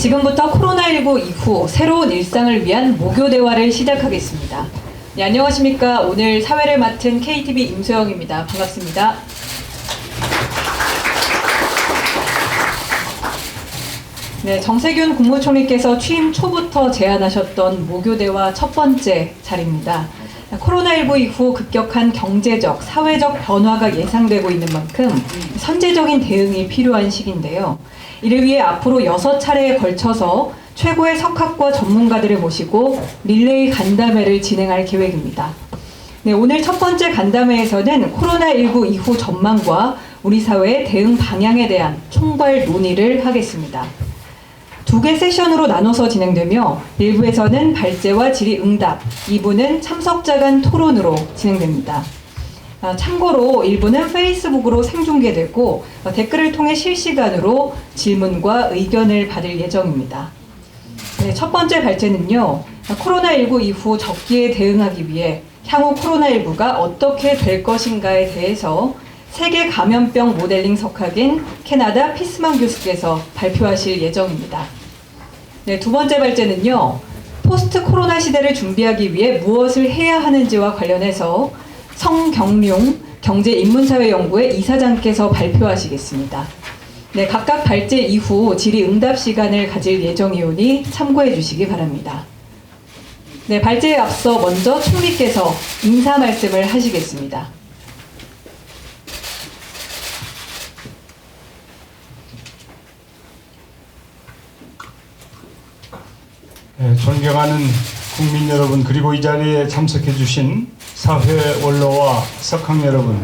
지금부터 코로나19 이후 새로운 일상을 위한 모교 대화를 시작하겠습니다. 네, 안녕하십니까. 오늘 사회를 맡은 KTV 임소영입니다. 반갑습니다. 네, 정세균 국무총리께서 취임 초부터 제안하셨던 모교 대화 첫 번째 자리입니다. 코로나19 이후 급격한 경제적, 사회적 변화가 예상되고 있는 만큼 선제적인 대응이 필요한 시기인데요. 이를 위해 앞으로 6차례에 걸쳐서 최고의 석학과 전문가들을 모시고 릴레이 간담회를 진행할 계획입니다. 네, 오늘 첫 번째 간담회에서는 코로나19 이후 전망과 우리 사회의 대응 방향에 대한 총괄 논의를 하겠습니다. 2개 세션으로 나눠서 진행되며 1부에서는 발제와 질의응답, 2부는 참석자 간 토론으로 진행됩니다. 참고로 1부는 페이스북으로 생중계되고 댓글을 통해 실시간으로 질문과 의견을 받을 예정입니다. 네, 첫 번째 발제는요. 코로나19 이후 적기에 대응하기 위해 향후 코로나19가 어떻게 될 것인가에 대해서 세계 감염병 모델링 석학인 캐나다 피스만 교수께서 발표하실 예정입니다. 네, 두 번째 발제는요. 포스트 코로나 시대를 준비하기 위해 무엇을 해야 하는지와 관련해서 성경룡 경제인문사회연구회 이사장께서 발표하시겠습니다. 네, 각각 발제 이후 질의응답 시간을 가질 예정이오니 참고해 주시기 바랍니다. 네, 발제에 앞서 먼저 총리께서 인사 말씀을 하시겠습니다. 네, 존경하는 국민 여러분, 그리고 이 자리에 참석해 주신 사회 원로와 석학 여러분,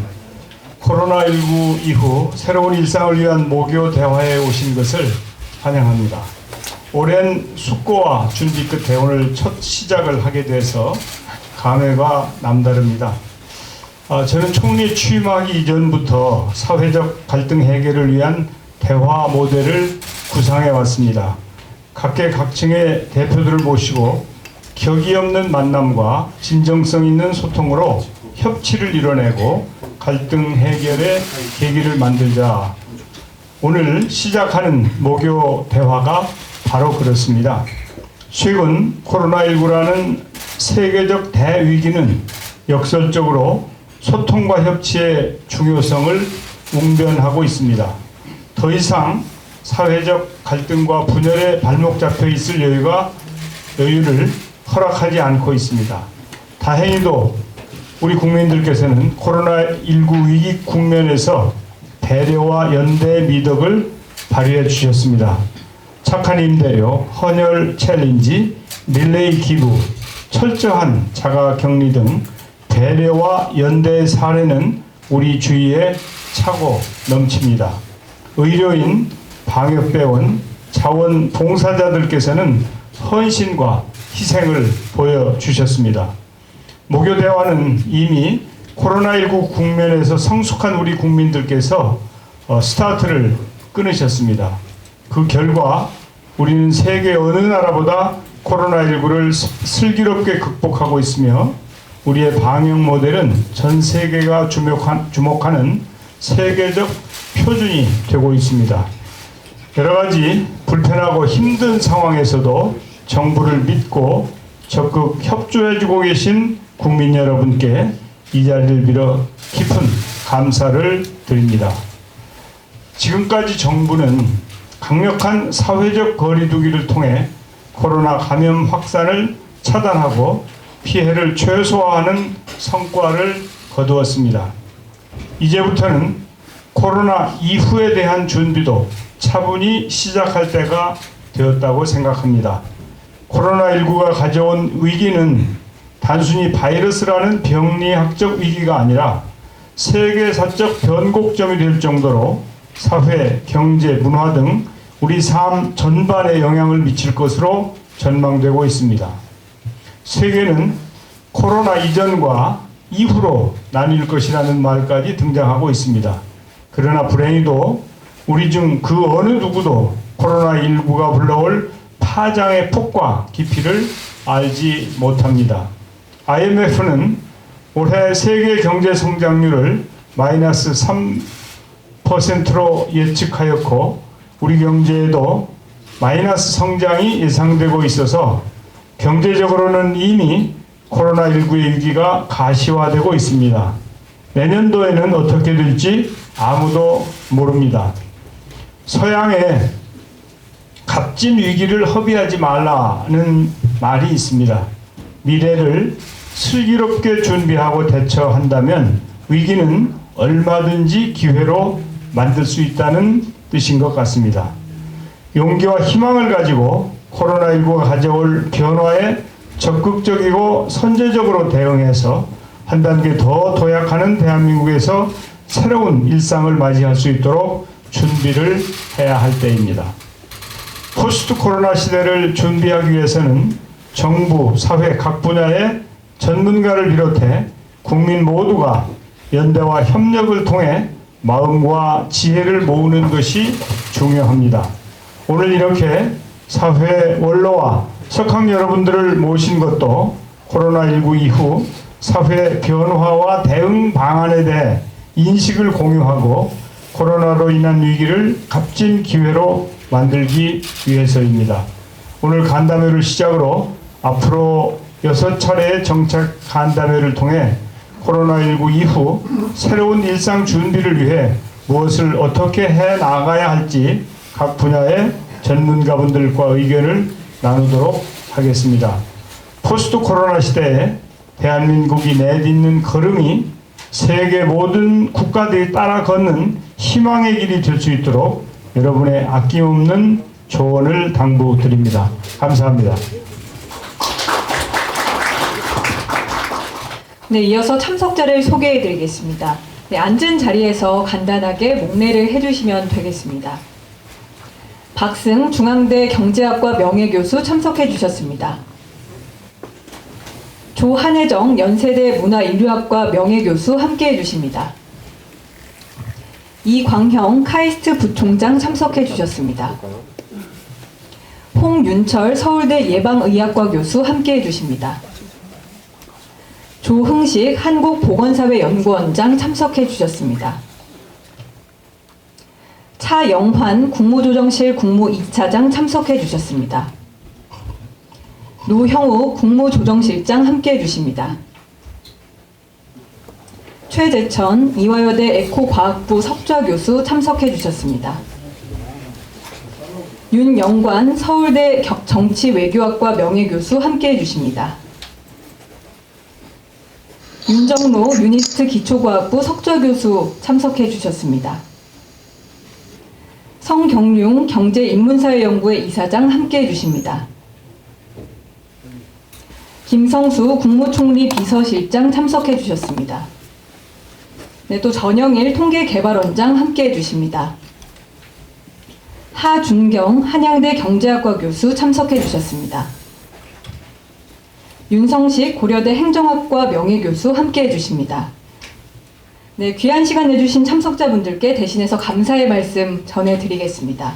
코로나19 이후 새로운 일상을 위한 모교 대화에 오신 것을 환영합니다. 오랜 숙고와 준비 끝에 오늘 첫 시작을 하게 돼서 감회가 남다릅니다. 저는 총리 취임하기 이전부터 사회적 갈등 해결을 위한 대화 모델을 구상해 왔습니다. 각계각층의 대표들을 모시고 격이 없는 만남과 진정성 있는 소통으로 협치를 이뤄내고 갈등 해결의 계기를 만들자. 오늘 시작하는 모교 대화가 바로 그렇습니다. 최근 코로나19라는 세계적 대위기는 역설적으로 소통과 협치의 중요성을 웅변하고 있습니다. 더 이상 사회적 갈등과 분열에 발목 잡혀 있을 여유를 허락하지 않고 있습니다. 다행히도 우리 국민들께서는 코로나19 위기 국면에서 배려와 연대의 미덕을 발휘해 주셨습니다. 착한 임대료, 헌혈 챌린지, 릴레이 기부, 철저한 자가격리 등 배려와 연대의 사례는 우리 주위에 차고 넘칩니다. 의료인, 방역대원, 자원봉사자들께서는 헌신과 희생을 보여주셨습니다. 모교 대화는 이미 코로나19 국면에서 성숙한 우리 국민들께서 스타트를 끊으셨습니다. 그 결과 우리는 세계 어느 나라보다 코로나19를 슬기롭게 극복하고 있으며 우리의 방역 모델은 전 세계가 주목하는 세계적 표준이 되고 있습니다. 여러 가지 불편하고 힘든 상황에서도 정부를 믿고 적극 협조해주고 계신 국민 여러분께 이 자리를 빌어 깊은 감사를 드립니다. 지금까지 정부는 강력한 사회적 거리두기를 통해 코로나 감염 확산을 차단하고 피해를 최소화하는 성과를 거두었습니다. 이제부터는 코로나 이후에 대한 준비도 차분히 시작할 때가 되었다고 생각합니다. 코로나19가 가져온 위기는 단순히 바이러스라는 병리학적 위기가 아니라 세계사적 변곡점이 될 정도로 사회, 경제, 문화 등 우리 삶 전반에 영향을 미칠 것으로 전망되고 있습니다. 세계는 코로나 이전과 이후로 나뉠 것이라는 말까지 등장하고 있습니다. 그러나 불행히도 우리 중 그 어느 누구도 코로나19가 불러올 파장의 폭과 깊이를 알지 못합니다. IMF는 올해 세계 경제 성장률을 마이너스 3%로 예측하였고 우리 경제에도 마이너스 성장이 예상되고 있어서 경제적으로는 이미 코로나19의 위기가 가시화되고 있습니다. 내년도에는 어떻게 될지 아무도 모릅니다. 서양에 값진 위기를 허비하지 말라는 말이 있습니다. 미래를 슬기롭게 준비하고 대처한다면 위기는 얼마든지 기회로 만들 수 있다는 뜻인 것 같습니다. 용기와 희망을 가지고 코로나19가 가져올 변화에 적극적이고 선제적으로 대응해서 한 단계 더 도약하는 대한민국에서 새로운 일상을 맞이할 수 있도록 준비를 해야 할 때입니다. 포스트 코로나 시대를 준비하기 위해서는 정부, 사회 각 분야의 전문가를 비롯해 국민 모두가 연대와 협력을 통해 마음과 지혜를 모으는 것이 중요합니다. 오늘 이렇게 사회 원로와 석학 여러분들을 모신 것도 코로나19 이후 사회 변화와 대응 방안에 대해 인식을 공유하고 코로나로 인한 위기를 값진 기회로 만들기 위해서입니다. 오늘 간담회를 시작으로 앞으로 6차례의 정책 간담회를 통해 코로나19 이후 새로운 일상 준비를 위해 무엇을 어떻게 해 나가야 할지 각 분야의 전문가분들과 의견을 나누도록 하겠습니다. 포스트 코로나 시대에 대한민국이 내딛는 걸음이 세계 모든 국가들이 따라 걷는 희망의 길이 될 수 있도록 여러분의 아낌없는 조언을 당부드립니다. 감사합니다. 네, 이어서 참석자를 소개해 드리겠습니다. 네, 앉은 자리에서 간단하게 목례를 해주시면 되겠습니다. 박승 중앙대 경제학과 명예교수 참석해 주셨습니다. 조한혜정 연세대 문화인류학과 명예교수 함께해 주십니다. 이광형 카이스트 부총장 참석해 주셨습니다. 홍윤철 서울대 예방의학과 교수 함께해 주십니다. 조흥식 한국보건사회연구원장 참석해 주셨습니다. 차영환 국무조정실 국무 2차장 참석해 주셨습니다. 노형우 국무조정실장 함께해 주십니다. 최재천 이화여대 에코과학부 석좌교수 참석해 주셨습니다. 윤영관 서울대 정치외교학과 명예교수 함께해 주십니다. 윤정로 유니스트 기초과학부 석좌교수 참석해 주셨습니다. 성경룡 경제인문사회연구회 이사장 함께해 주십니다. 김성수 국무총리 비서실장 참석해 주셨습니다. 네, 또 전영일 통계개발원장 함께해 주십니다. 하준경 한양대 경제학과 교수 참석해 주셨습니다. 윤성식 고려대 행정학과 명예교수 함께해 주십니다. 네, 귀한 시간 내주신 참석자분들께 대신해서 감사의 말씀 전해드리겠습니다.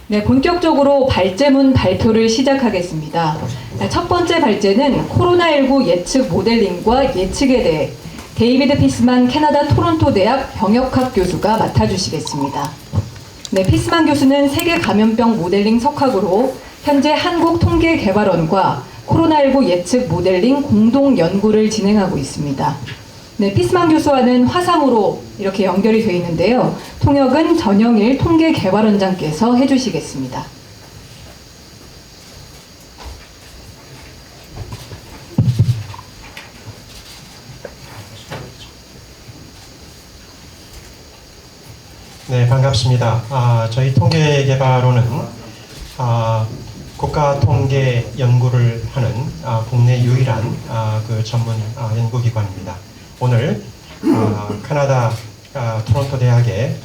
네, 본격적으로 발제문 발표를 시작하겠습니다. 네, 첫 번째 발제는 코로나19 예측 모델링과 예측에 대해 데이비드 피스만 캐나다 토론토 대학 병역학 교수가 맡아주시겠습니다. 네, 피스만 교수는 세계 감염병 모델링 석학으로 현재 한국통계개발원과 코로나19 예측 모델링 공동 연구를 진행하고 있습니다. 네, 피스만 교수와는 화상으로 이렇게 연결이 되어 있는데요. 통역은 전영일 통계개발원장께서 해주시겠습니다. 네, 반갑습니다. 저희 통계개발원은 국가통계 연구를 하는 국내 유일한 그 전문 연구기관입니다. 오늘 캐나다 토론토 대학의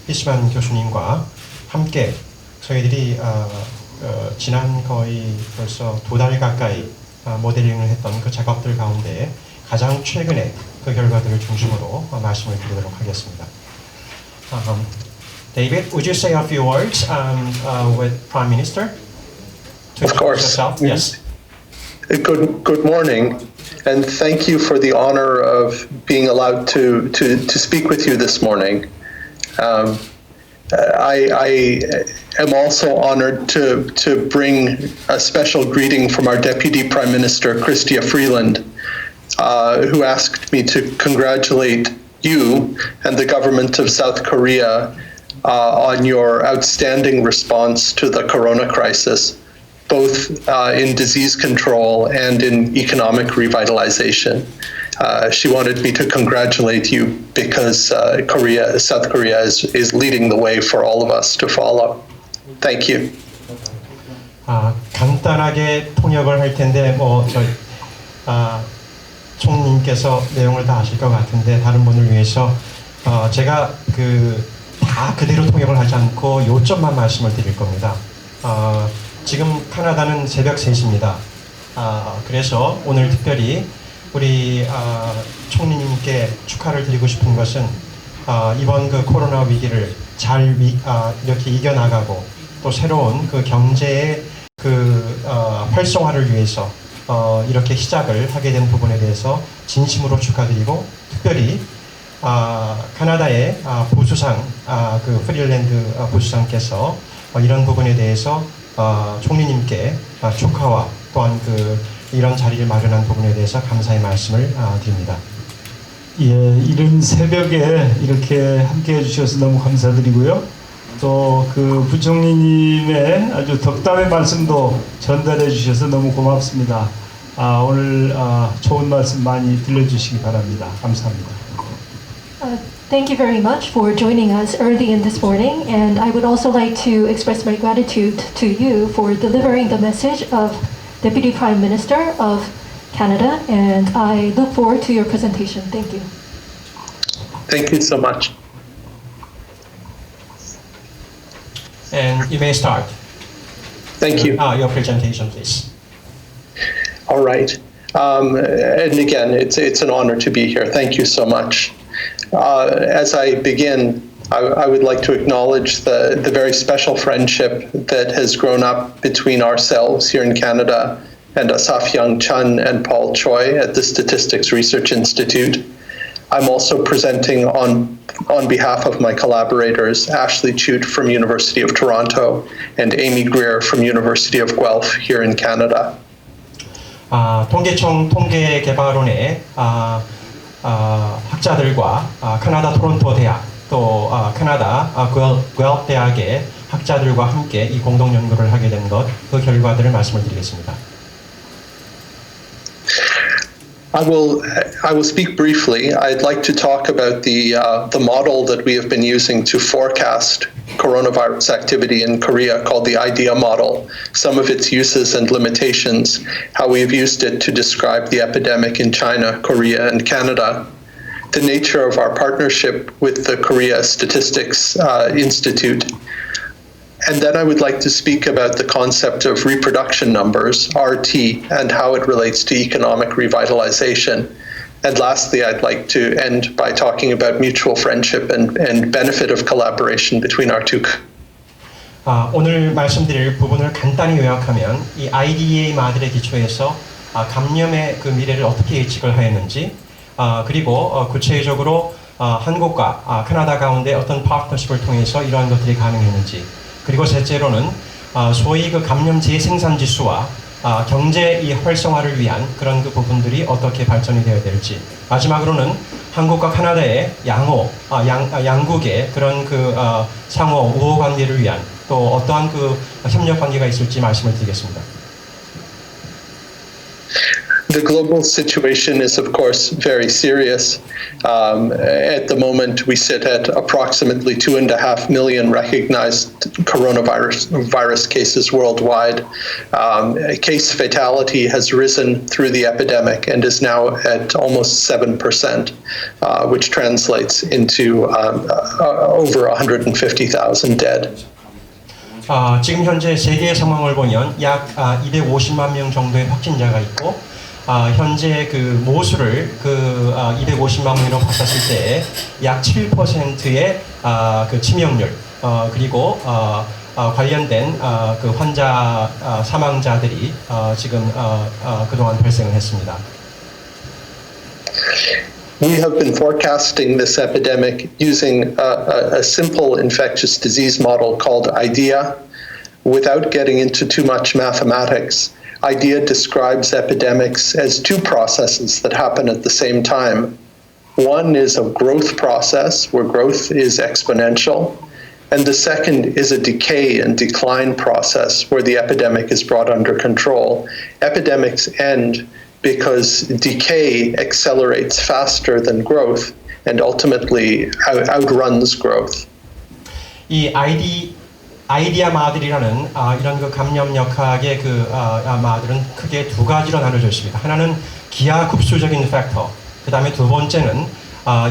피스만 교수님과 함께 저희들이 지난 거의 벌써 2달 가까이 모델링을 했던 그 작업들 가운데 가장 최근에 그 결과들을 중심으로 말씀을 드리도록 하겠습니다. David, would you say a few words with Prime Minister? Of course. Yes. Good morning, and thank you for the honor of being allowed to speak with you this morning. I am also honored to bring a special greeting from our Deputy Prime Minister, Chrystia Freeland, who asked me to congratulate you and the government of South Korea on your outstanding response to the corona crisis, both in disease control and in economic revitalization. She wanted me to congratulate you because South Korea is leading the way for all of us to follow. Thank you. 간단하게 통역을 할 텐데 총님께서 내용을 다 아실 것 같은데 다른 분을 위해서 제가 다 그대로 통역을 하지 않고 요점만 말씀을 드릴 겁니다. 지금 카나다는 새벽 3시입니다. 그래서 오늘 특별히 우리 총리님께 축하를 드리고 싶은 것은 이번 그 코로나 위기를 잘 이렇게 이겨나가고 또 새로운 그 경제의 활성화를 위해서 이렇게 시작을 하게 된 부분에 대해서 진심으로 축하드리고 특별히 카나다의 보수상 프릴랜드 보수상께서 이런 부분에 대해서 총리님께 축하와 또한 이런 자리를 마련한 부분에 대해서 감사의 말씀을 드립니다. 예, 이른 새벽에 이렇게 함께 해주셔서 너무 감사드리고요. 또 부총리님의 아주 덕담의 말씀도 전달해 주셔서 너무 고맙습니다. 오늘 좋은 말씀 많이 들려주시기 바랍니다. 감사합니다. Thank you very much for joining us early in this morning, and I would also like to express my gratitude to you for delivering the message of Deputy Prime Minister of Canada, and I look forward to your presentation. Thank you. Thank you so much. And you may start. Thank you. Your presentation, please. All right. And again, it's an honor to be here. Thank you so much. As I begin, I would like to acknowledge the very special friendship that has grown up between ourselves here in Canada and Asaf Young Chun and Paul Choi at the Statistics Research Institute. I'm also presenting on behalf of my collaborators, Ashley Chute from University of Toronto and Amy Greer from University of Guelph here in Canada. 통계청 통계개발원의 학자들과 캐나다 토론토 대학 또 캐나다 구엘프 대학의 학자들과 함께 이 공동 연구를 하게 된 것, 그 결과들을 말씀을 드리겠습니다. I will speak briefly. I'd like to talk about the model that we have been using to forecast coronavirus activity in Korea called the IDEA model, some of its uses and limitations, how we have used it to describe the epidemic in China, Korea, and Canada, the nature of our partnership with the Korea Statistics Institute. And then I would like to speak about the concept of reproduction numbers, RT, and how it relates to economic revitalization. And lastly, I'd like to end by talking about mutual friendship and benefit of collaboration between our two countries. 오늘 말씀드릴 부분을 간단히 요약하면 이 IDEA 모델에 기초해서 감염의 그 미래를 어떻게 예측을 하였는지 그리고 구체적으로 한국과 캐나다 가운데 어떤 파트너십을 통해서 이러한 것들이 가능했는지 그리고 셋째로는 소위 그 감염 재생산 지수와 경제 이 활성화를 위한 그런 그 부분들이 어떻게 발전이 되어야 될지 마지막으로는 한국과 캐나다의 양국의 그런 그 상호 우호 관계를 위한 또 어떠한 그 협력 관계가 있을지 말씀을 드리겠습니다. The global situation is, of course, very serious. At the moment, we sit at approximately 2.5 million recognized coronavirus cases worldwide. Case fatality has risen through the epidemic and is now at almost 7%, which translates into over 150,000 dead. 지금 현재 세계 상황을 보면 약 250만 명 정도의 확진자가 있고 현재 그 모수를 250만 명으로 바꿨을 때 약 7%의 그 치명률 그리고 관련된 그 환자 사망자들이 지금 그동안 발생을 했습니다. We have been forecasting this epidemic using a simple infectious disease model called IDEA. Without getting into too much mathematics, IDEA describes epidemics as two processes that happen at the same time. One is a growth process where growth is exponential, and the second is a decay and decline process where the epidemic is brought under control. Epidemics end because decay accelerates faster than growth and ultimately outruns growth. 이 아이디아 마들이라는 이런 그 감염 역학의 마들은 크게 두 가지로 나눠져 있습니다. 하나는 기하급수적인 팩터, 그 다음에 두 번째는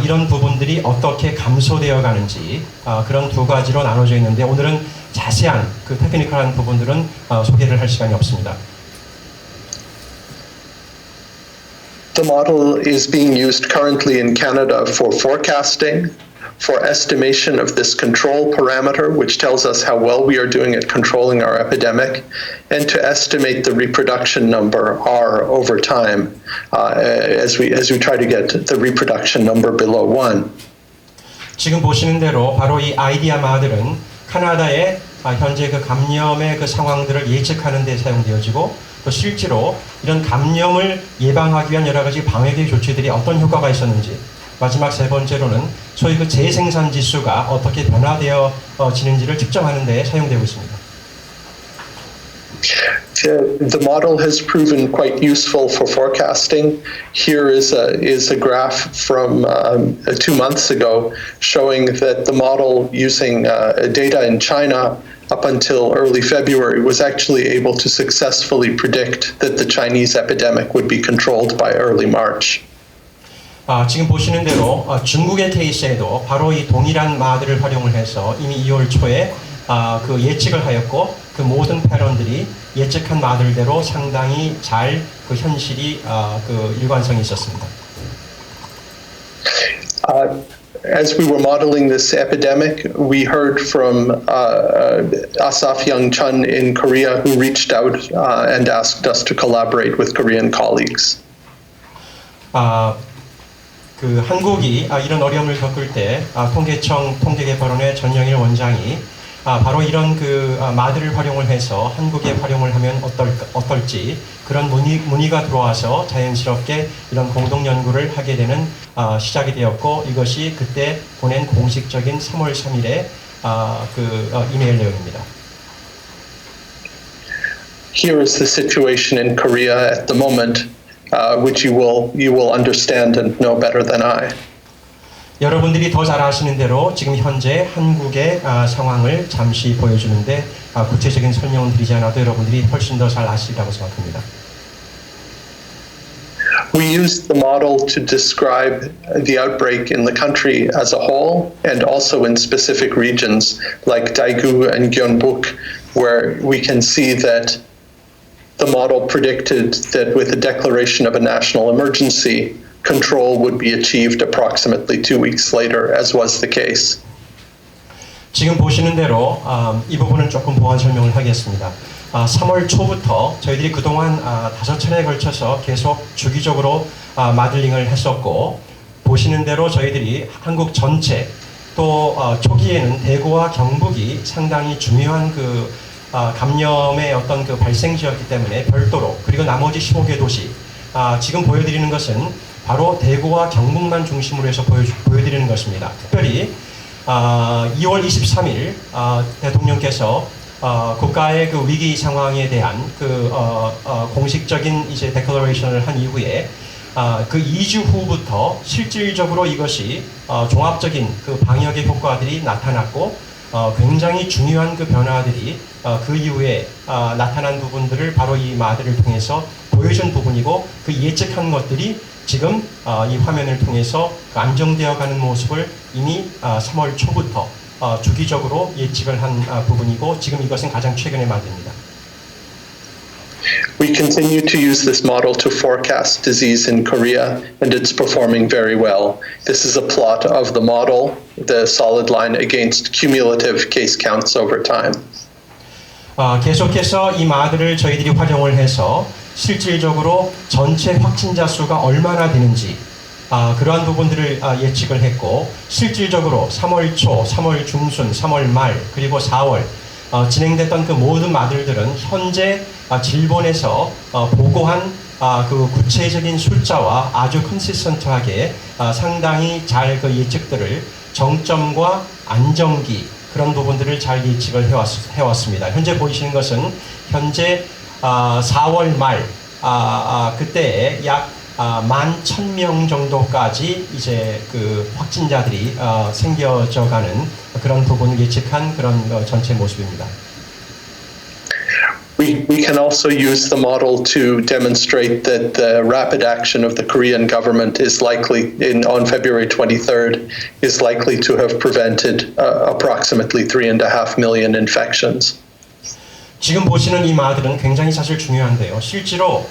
이런 부분들이 어떻게 감소되어 가는지 그런 두 가지로 나눠져 있는데 오늘은 자세한 그 테크니컬한 부분들은 소개를 할 시간이 없습니다. The model is being used currently in Canada for forecasting, for estimation of this control parameter, which tells us how well we are doing at controlling our epidemic, and to estimate the reproduction number R over time as we try to get the reproduction number below 1. 지금 보시는 대로 바로 이 아이디아 마들은 캐나다의 현재 그 감염의 그 상황들을 예측하는 데 사용되어지고 또 실제로 이런 감염을 예방하기 위한 여러 가지 방역의 조치들이 어떤 효과가 있었는지 마지막 세 번째로는 소위 그 재생산 지수가 어떻게 변화되어지는지를 측정하는 데 사용되고 있습니다. The model has proven quite useful for forecasting. Here is a graph from 2 months ago showing that the model using data in China up until early February was actually able to successfully predict that the Chinese epidemic would be controlled by early March. 지금 보시는 대로 중국의 케이스에도 바로 이 동일한 마들을 활용을 해서 이미 2월 초에 그 예측을 하였고 그 모든 패런들이 예측한 마들대로 상당히 잘 그 현실이 그 일관성이 있었습니다. As we were modeling this epidemic, we heard from Asaf Young Chun in Korea who reached out and asked us to collaborate with Korean colleagues. 그 한국이 이런 어려움을 겪을 때 통계청 통계개발원의 전영일 원장이 바로 이런 그 마들을 활용을 해서 한국에 활용을 하면 어떨지 그런 문의가 들어와서 자연스럽게 이런 공동 연구를 하게 되는 시작이 되었고 이것이 그때 보낸 공식적인 3월 3일의 그 이메일 내용입니다. Here is the situation in Korea at the moment, which you will understand and know better than I. 여러분들이 더 잘 아시는 대로 지금 현재 한국의 상황을 잠시 보여주는데 구체적인 설명을 드리지 않아도 여러분들이 훨씬 더 잘 아시리라고 생각합니다. We used the model to describe the outbreak in the country as a whole and also in specific regions like Daegu and Gyeongbuk, where we can see that the model predicted that with the declaration of a national emergency, control would be achieved approximately 2 weeks later, as was the case. 지금 보시는 대로 이 부분은 조금 보완 설명을 하겠습니다. 3월 초부터 저희들이 그동안 5차례에 걸쳐서 계속 주기적으로 마들링을 했었고 보시는 대로 저희들이 한국 전체 또 초기에는 대구와 경북이 상당히 중요한 그 감염의 어떤 그 발생 지역이기 때문에 별도로 그리고 나머지 15개 도시 지금 보여드리는 것은 바로 대구와 경북만 중심으로 해서 보여드리는 것입니다. 특별히 2월 23일 대통령께서 국가의 그 위기 상황에 대한 그 공식적인 이제 데클러레이션을 한 이후에 그 2주 후부터 실질적으로 이것이 종합적인 그 방역의 효과들이 나타났고 굉장히 중요한 그 변화들이 그 이후에 나타난 부분들을 바로 이 마들을 통해서 보여준 부분이고 그 예측한 것들이 지금 이 화면을 통해서 안정되어 가는 모습을 이미 3월 초부터 주기적으로 예측을 한 부분이고 지금 이것은 가장 최근의 마들입니다. We continue to use this model to forecast disease in Korea, and it's performing very well. This is a plot of the model, the solid line against cumulative case counts over time. 계속해서 이 마들을 저희들이 활용을 해서 실질적으로 전체 확진자 수가 얼마나 되는지 그러한 부분들을 예측을 했고 실질적으로 3월 초, 3월 중순, 3월 말 그리고 4월 진행됐던 그 모든 마들들은 현재 질본에서 보고한 그 구체적인 숫자와 아주 컨시스턴트하게 상당히 잘 그 예측들을 정점과 안정기 그런 부분들을 잘 예측을 해왔습니다. 현재 보이시는 것은 현재 4월 말 그때 약 11,000명 정도까지 이제 그 확진자들이 생겨져가는 그런 부분을 예측한 그런 전체 모습입니다. We can also use the model to demonstrate that the rapid action of the Korean government is likely, on February 23rd, is likely to have prevented approximately 3.5 million infections. 지금 보시는 이 마들은 굉장히 사실 중요한데요. 실제로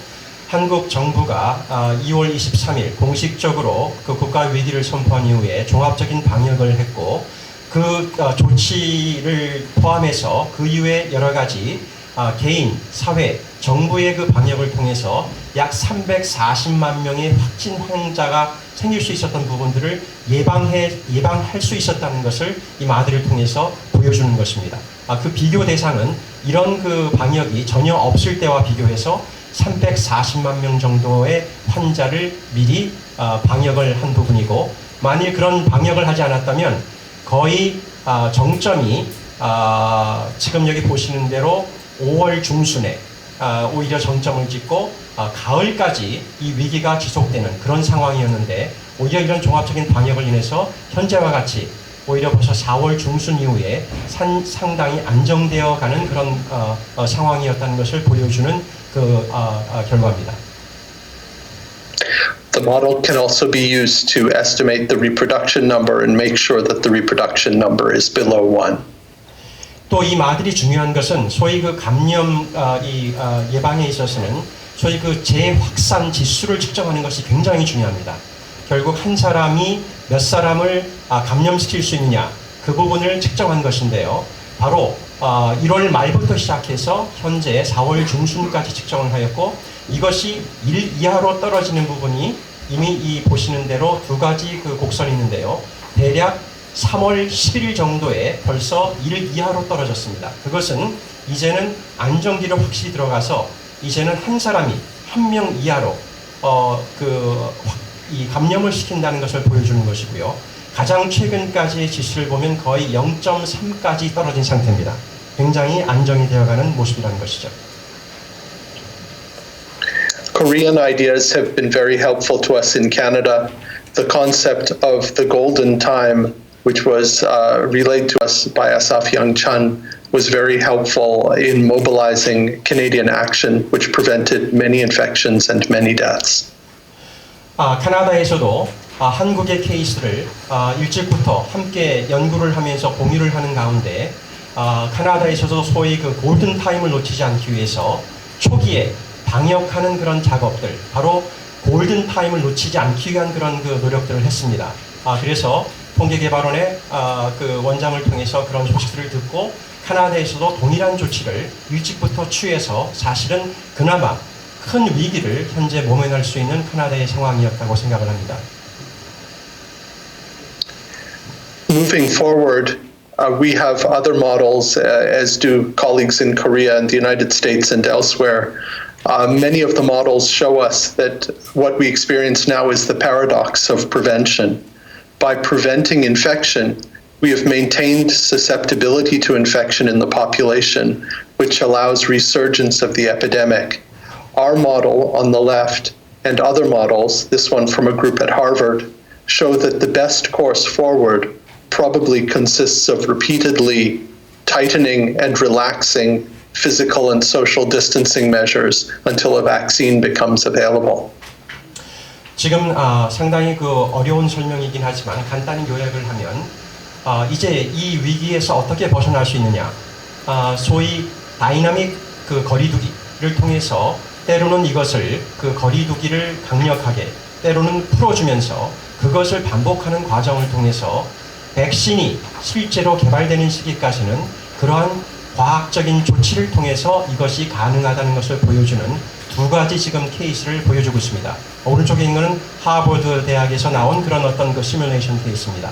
한국 정부가 2월 23일 공식적으로 그 국가 위기를 선포한 이후에 종합적인 방역을 했고 그 조치를 포함해서 그 이후에 여러 가지 개인, 사회, 정부의 그 방역을 통해서 약 340만 명의 확진 환자가 생길 수 있었던 부분들을 예방할 수 있었다는 것을 이 마들을 통해서 보여주는 것입니다. 그 비교 대상은 이런 그 방역이 전혀 없을 때와 비교해서 340만 명 정도의 환자를 미리 방역을 한 부분이고 만일 그런 방역을 하지 않았다면 거의 정점이 지금 여기 보시는 대로 5월 중순에 오히려 정점을 찍고 가을까지 이 위기가 지속되는 그런 상황이었는데 오히려 이런 종합적인 방역을 인해서 현재와 같이 오히려 벌써 4월 중순 이후에 상당히 안정되어 가는 그런 상황이었다는 것을 보여주는 그 결과입니다. The model can also be used to estimate the reproduction number and make sure that the reproduction number is below 1. 또 이 마들이 중요한 것은 소위 그 감염 예방에 있어서는 소위 그 재확산 지수를 측정하는 것이 굉장히 중요합니다. 결국 한 사람이 몇 사람을 감염시킬 수 있느냐 그 부분을 측정한 것인데요. 바로 1월 말부터 시작해서 현재 4월 중순까지 측정을 하였고 이것이 1 이하로 떨어지는 부분이 이미 이 보시는 대로 두 가지 그 곡선이 있는데요. 대략 3월 11일 정도에 벌써 1 이하로 떨어졌습니다. 그것은 이제는 안정기로 확실히 들어가서 이제는 한 사람이 1명 이하로 이 감염을 시킨다는 것을 보여주는 것이고요. 가장 최근까지의 지수를 보면 거의 0.3까지 떨어진 상태입니다. 굉장히 안정이 되어가는 모습이라는 것이죠. Korean ideas have been very helpful to us in Canada. The concept of the golden time, which was relayed to us by Asaf Young-chun, was very helpful in mobilizing Canadian action, which prevented many infections and many deaths. 캐나다에서도 한국의 케이스를 일찍부터 함께 연구를 하면서 공유를 하는 가운데 캐나다에서도 소위 그 골든 타임을 놓치지 않기 위해서 초기에 방역하는 그런 작업들, 바로 골든 타임을 놓치지 않기 위한 그런 그 노력들을 했습니다. 그래서 통계개발원의 그 원장을 통해서 그런 소식들을 듣고 캐나다에서도 동일한 조치를 일찍부터 취해서 사실은 그나마 큰 위기를 현재 모면할 수 있는 캐나다의 상황이었다고 생각을 합니다. Moving forward, we have other models, as do colleagues in Korea and the United States and elsewhere. Many of the models show us that what we experience now is the paradox of prevention. By preventing infection, we have maintained susceptibility to infection in the population, which allows resurgence of the epidemic. Our model on the left and other models, this one from a group at Harvard, show that the best course forward probably consists of repeatedly tightening and relaxing physical and social distancing measures until a vaccine becomes available. 지금 상당히 그 어려운 설명이긴 하지만 간단히 요약을 하면 이제 이 위기에서 어떻게 벗어날 수 있느냐, 소위 다이나믹 그 거리두기를 통해서 때로는 이것을 그 거리두기를 강력하게 때로는 풀어주면서 그것을 반복하는 과정을 통해서 백신이 실제로 개발되는 시기까지는 그러한 과학적인 조치를 통해서 이것이 가능하다는 것을 보여주는 두 가지 지금 케이스를 보여주고 있습니다. 오른쪽에 있는 것은 하버드 대학에서 나온 그런 어떤 그 시뮬레이션 케이스입니다.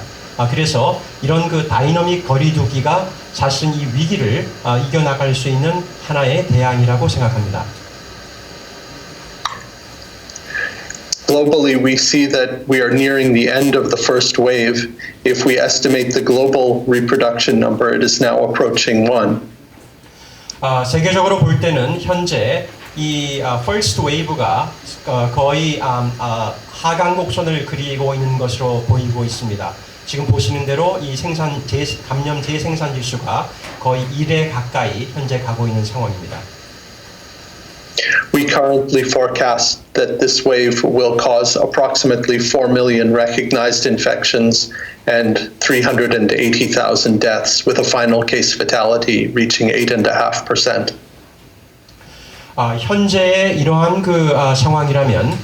그래서 이런 그 다이너믹 거리두기가 사실은 이 위기를 이겨나갈 수 있는 하나의 대안이라고 생각합니다. Globally, we see that we are nearing the end of the first wave. If we estimate the global reproduction number, it is now approaching 1. 세계적으로 볼 때는 현재 이 first wave가 거의 하강 곡선을 그리고 있는 것으로 보이고 있습니다. 지금 보시는 대로 이 감염 재생산 지수가 거의 1에 가까이 현재 가고 있는 상황입니다. We currently forecast that this wave will cause approximately 4 million recognized infections and 380,000 deaths, with a final case fatality reaching 8.5%. 현재의 이러한 그 상황이라면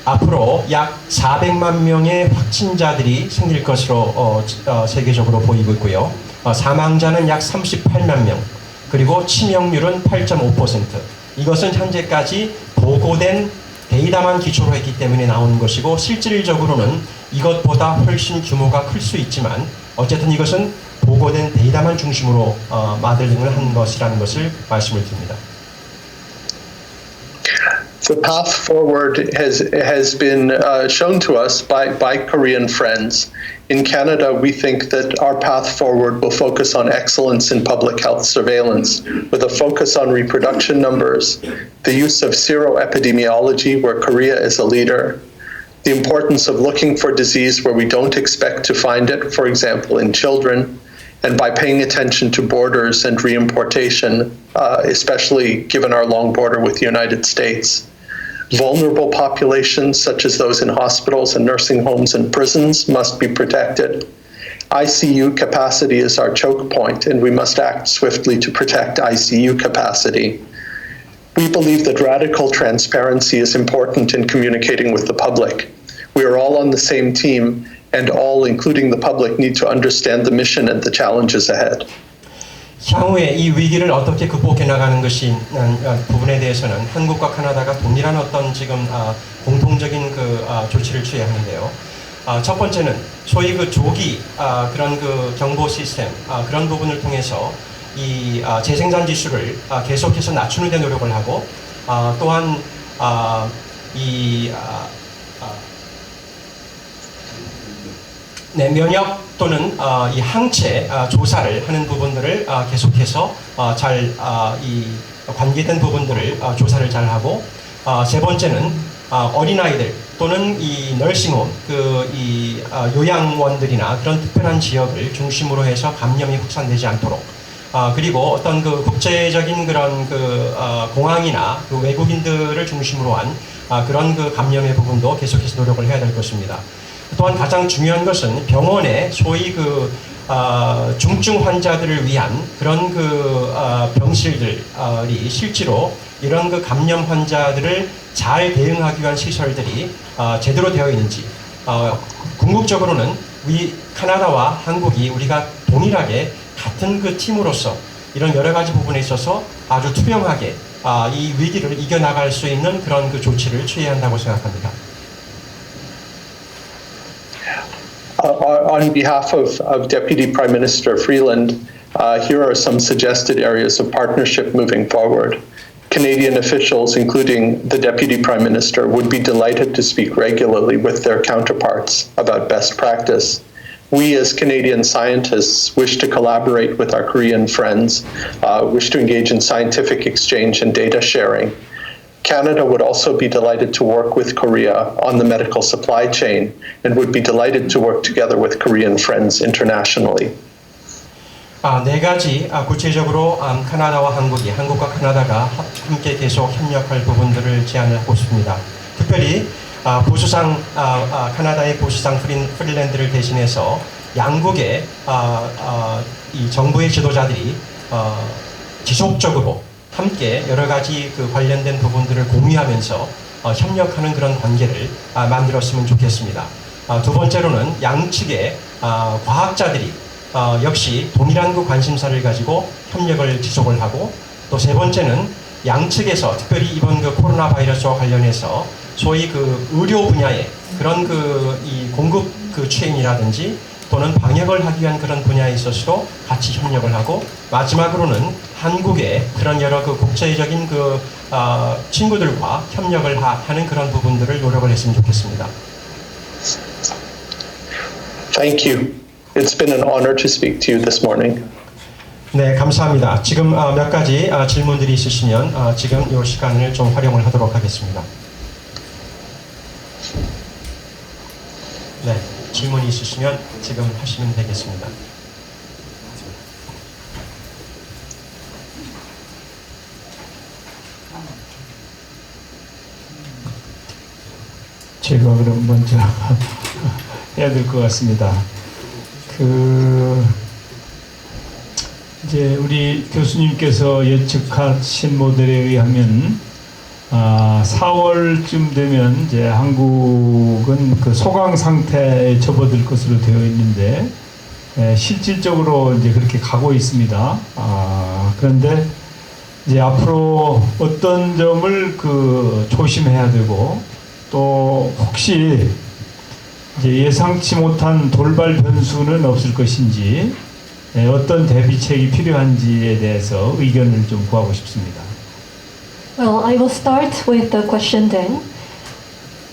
앞으로 약 400만 명의 확진자들이 생길 것으로 세계적으로 보이고 있고요. 사망자는 약 38만 명. 그리고 치명률은 8.5%. 이것은 현재까지 보고된 데이터만 기초로 했기 때문에 나오는 것이고 실질적으로는 이것보다 훨씬 규모가 클 수 있지만 어쨌든 이것은 보고된 데이터만 중심으로 모델링을 한 것이라는 것을 말씀을 드립니다. The path forward has been shown to us by Korean friends. In Canada, we think that our path forward will focus on excellence in public health surveillance, with a focus on reproduction numbers, the use of seroepidemiology, where Korea is a leader, the importance of looking for disease where we don't expect to find it, for example, in children, and by paying attention to borders and reimportation, especially given our long border with the United States. Vulnerable populations, such as those in hospitals and nursing homes and prisons, must be protected. ICU capacity is our choke point, and we must act swiftly to protect ICU capacity. We believe that radical transparency is important in communicating with the public. We are all on the same team, and all, including the public, need to understand the mission and the challenges ahead. 향후에 이 위기를 어떻게 극복해 나가는 것이 부분에 대해서는 한국과 카나다가 동일한 어떤 지금 공통적인 그 조치를 취해야 하는데요. 첫 번째는 소위 그 조기 그런 그 경보 시스템 그런 부분을 통해서 이 재생산 지수를 계속해서 낮추는 데 노력을 하고 또한 면역 또는 이 항체 조사를 하는 부분들을 계속해서 잘 이 관계된 부분들을 조사를 잘 하고 세 번째는 어린아이들 또는 이 널싱홈 이 요양원들이나 그런 특별한 지역을 중심으로 해서 감염이 확산되지 않도록 그리고 어떤 그 국제적인 그런 그 공항이나 그 외국인들을 중심으로 한 그런 그 감염의 부분도 계속해서 노력을 해야 될 것입니다. 또한 가장 중요한 것은 병원에 소위 그 중증 환자들을 위한 그런 그 병실들이 실제로 이런 그 감염 환자들을 잘 대응하기 위한 시설들이 제대로 되어 있는지 궁극적으로는 카나다와 한국이 우리가 동일하게 같은 그 팀으로서 이런 여러 가지 부분에 있어서 아주 투명하게 이 위기를 이겨나갈 수 있는 그런 그 조치를 취해야 한다고 생각합니다. On behalf of Deputy Prime Minister Freeland, here are some suggested areas of partnership moving forward. Canadian officials, including the Deputy Prime Minister, would be delighted to speak regularly with their counterparts about best practice. We as Canadian scientists wish to collaborate with our Korean friends, wish to engage in scientific exchange and data sharing. Canada would also be delighted to work with Korea on the medical supply chain and would be delighted to work together with Korean friends internationally. 네 가지 구체적으로 카나다와 한국과 카나다가 함께 계속 협력할 부분들을 제안을 하고 싶습니다. 특별히 보수상 카나다의 보수상 프린랜드를 대신해서 양국의 이 정부의 지도자들이 지속적으로 함께 여러 가지 그 관련된 부분들을 공유하면서 협력하는 그런 관계를 만들었으면 좋겠습니다. 두 번째로는 양측의 과학자들이 역시 동일한 그 관심사를 가지고 협력을 지속을 하고 또 세 번째는 양측에서 특별히 이번 그 코로나 바이러스와 관련해서 소위 그 의료 분야의 그런 그 이 공급 그 체인이라든지 또는 방역을 하기 위한 그런 분야에 있어서도 같이 협력을 하고 마지막으로는 한국의 그런 여러 그 국제적인 그 친구들과 협력을 하는 그런 부분들을 노력을 했으면 좋겠습니다. Thank you. It's been an honor to speak to you this morning. 네, 감사합니다. 지금 몇 가지 질문들이 있으시면 지금 이 시간을 좀 활용을 하도록 하겠습니다. 네, 질문이 있으시면 지금 하시면 되겠습니다. 제가 그럼 먼저 해야 될 것 같습니다. 이제 우리 교수님께서 예측하신 모델에 의하면 4월쯤 되면 이제 한국은 그 소강 상태에 접어들 것으로 되어 있는데 실질적으로 이제 그렇게 가고 있습니다. 그런데 이제 앞으로 어떤 점을 조심해야 되고 또 혹시 이제 예상치 못한 돌발 변수는 없을 것인지 어떤 대비책이 필요한지에 대해서 의견을 좀 구하고 싶습니다. Well, I will start with the question then.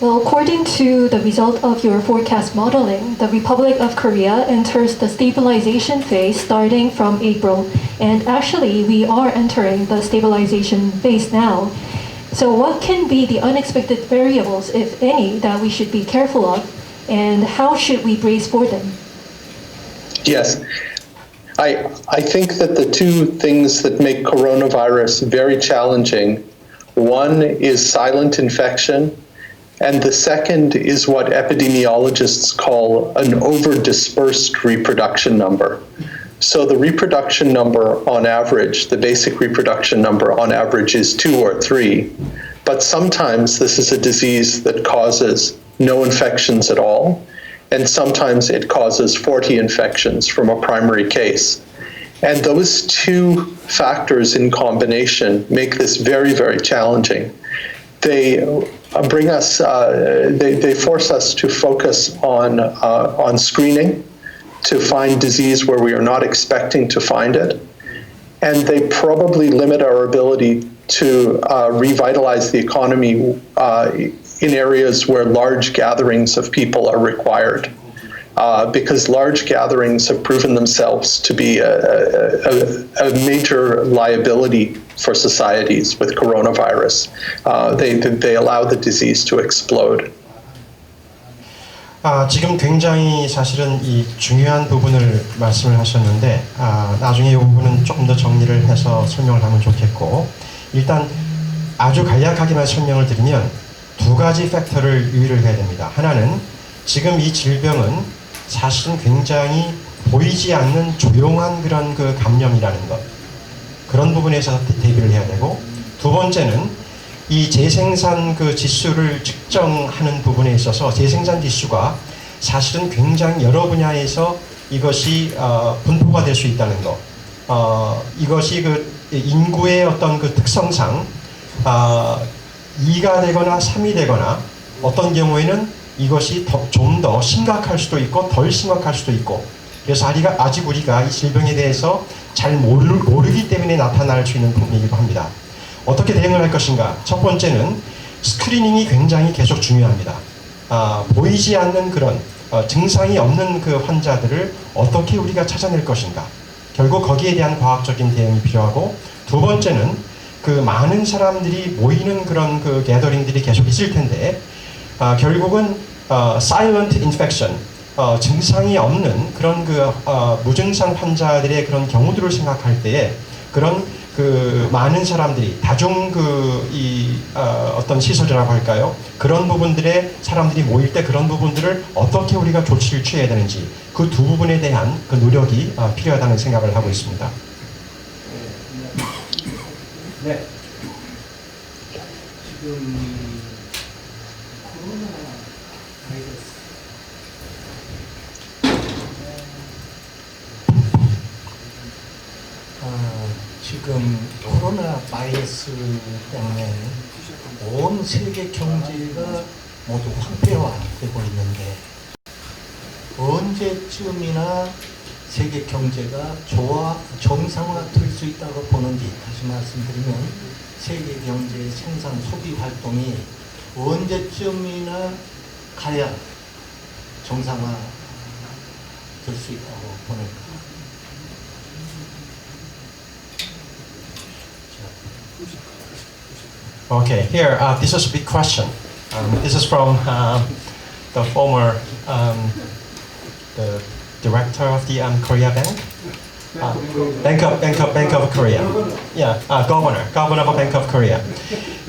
Well, according to the result of your forecast modeling, the Republic of Korea enters the stabilization phase starting from April. And actually, we are entering the stabilization phase now. So what can be the unexpected variables, if any, that we should be careful of? And how should we brace for them? Yes. I think that the two things that make coronavirus very challenging, one is silent infection, and the second is what epidemiologists call an over-dispersed reproduction number. So the reproduction number on average, the basic reproduction number on average is 2 or 3, but sometimes this is a disease that causes no infections at all, and sometimes it causes 40 infections from a primary case. And those two factors in combination make this very, very challenging. They bring us, they force us to focus on screening, to find disease where we are not expecting to find it. And they probably limit our ability to revitalize the economy in areas where large gatherings of people are required. Because large gatherings have proven themselves to be a major liability for societies with coronavirus. They allow the disease to explode. 지금 굉장히 사실은 이 중요한 부분을 말씀을 하셨는데 나중에 이 부분은 조금 더 정리를 해서 설명을 하면 좋겠고 일단 아주 간략하게만 설명을 드리면 두 가지 팩터를 유의를 해야 됩니다. 하나는 지금 이 질병은 사실은 굉장히 보이지 않는 조용한 그런 그 감염이라는 것 그런 부분에서 대비를 해야 되고 두 번째는 이 재생산 그 지수를 측정하는 부분에 있어서 재생산 지수가 사실은 굉장히 여러 분야에서 이것이 분포가 될 수 있다는 것 이것이 그 인구의 어떤 그 특성상 2가 되거나 3이 되거나 어떤 경우에는 이것이 좀 더 심각할 수도 있고 덜 심각할 수도 있고 그래서 아직 우리가 이 질병에 대해서 잘 모르기 때문에 나타날 수 있는 부분이기도 합니다. 어떻게 대응을 할 것인가? 첫 번째는 스크리닝이 굉장히 계속 중요합니다. 보이지 않는 그런 증상이 없는 그 환자들을 어떻게 우리가 찾아낼 것인가? 결국 거기에 대한 과학적인 대응이 필요하고 두 번째는 그 많은 사람들이 모이는 그런 그 게더링들이 계속 있을 텐데 결국은 silent infection, 증상이 없는 그런 그 무증상 환자들의 그런 경우들을 생각할 때에 그런 그 많은 사람들이 다중 어떤 시설이라고 할까요? 그런 부분들에 사람들이 모일 때 그런 부분들을 어떻게 우리가 조치를 취해야 되는지 그 두 부분에 대한 그 노력이 필요하다는 생각을 하고 있습니다. 네. 지금 지금 코로나 바이러스 때문에 온 세계 경제가 모두 황폐화되고 있는데 언제쯤이나 세계 경제가 정상화될 수 있다고 보는지 다시 말씀드리면 세계 경제의 생산 소비 활동이 언제쯤이나 가야 정상화 될 수 있다고 보는가. Okay, here, this is a big question. This is from the former the director of the Korea Bank, Bank of Korea. Yeah, governor of Bank of Korea.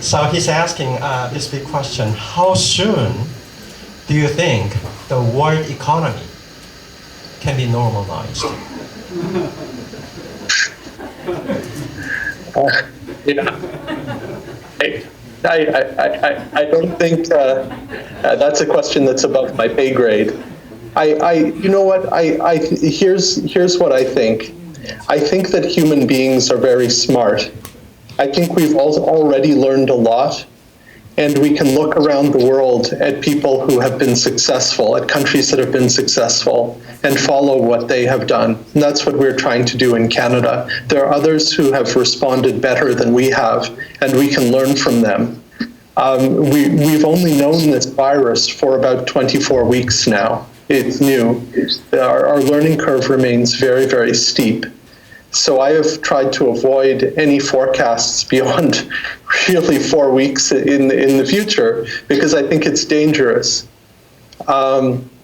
So he's asking this big question: how soon do you think the world economy can be normalized? Yeah. I don't think that's a question that's above my pay grade. You know what? Here's what I think. I think that human beings are very smart. I think we've already learned a lot, and we can look around the world at people who have been successful, at countries that have been successful, and follow what they have done. And that's what we're trying to do in Canada. There are others who have responded better than we have, and we can learn from them. We've only known this virus for about 24 weeks now. It's new. Our learning curve remains very, very steep. So I have tried to avoid any forecasts beyond really 4 weeks in the future, because I think it's dangerous.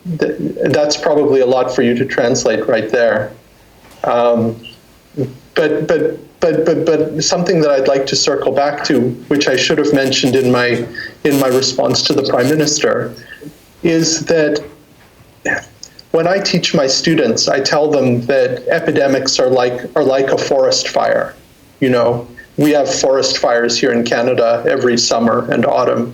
That's probably a lot for you to translate right there. But something that I'd like to circle back to, which I should have mentioned in my response to the Prime Minister, is that when I teach my students, I tell them that epidemics are like a forest fire. You know, we have forest fires here in Canada every summer and autumn.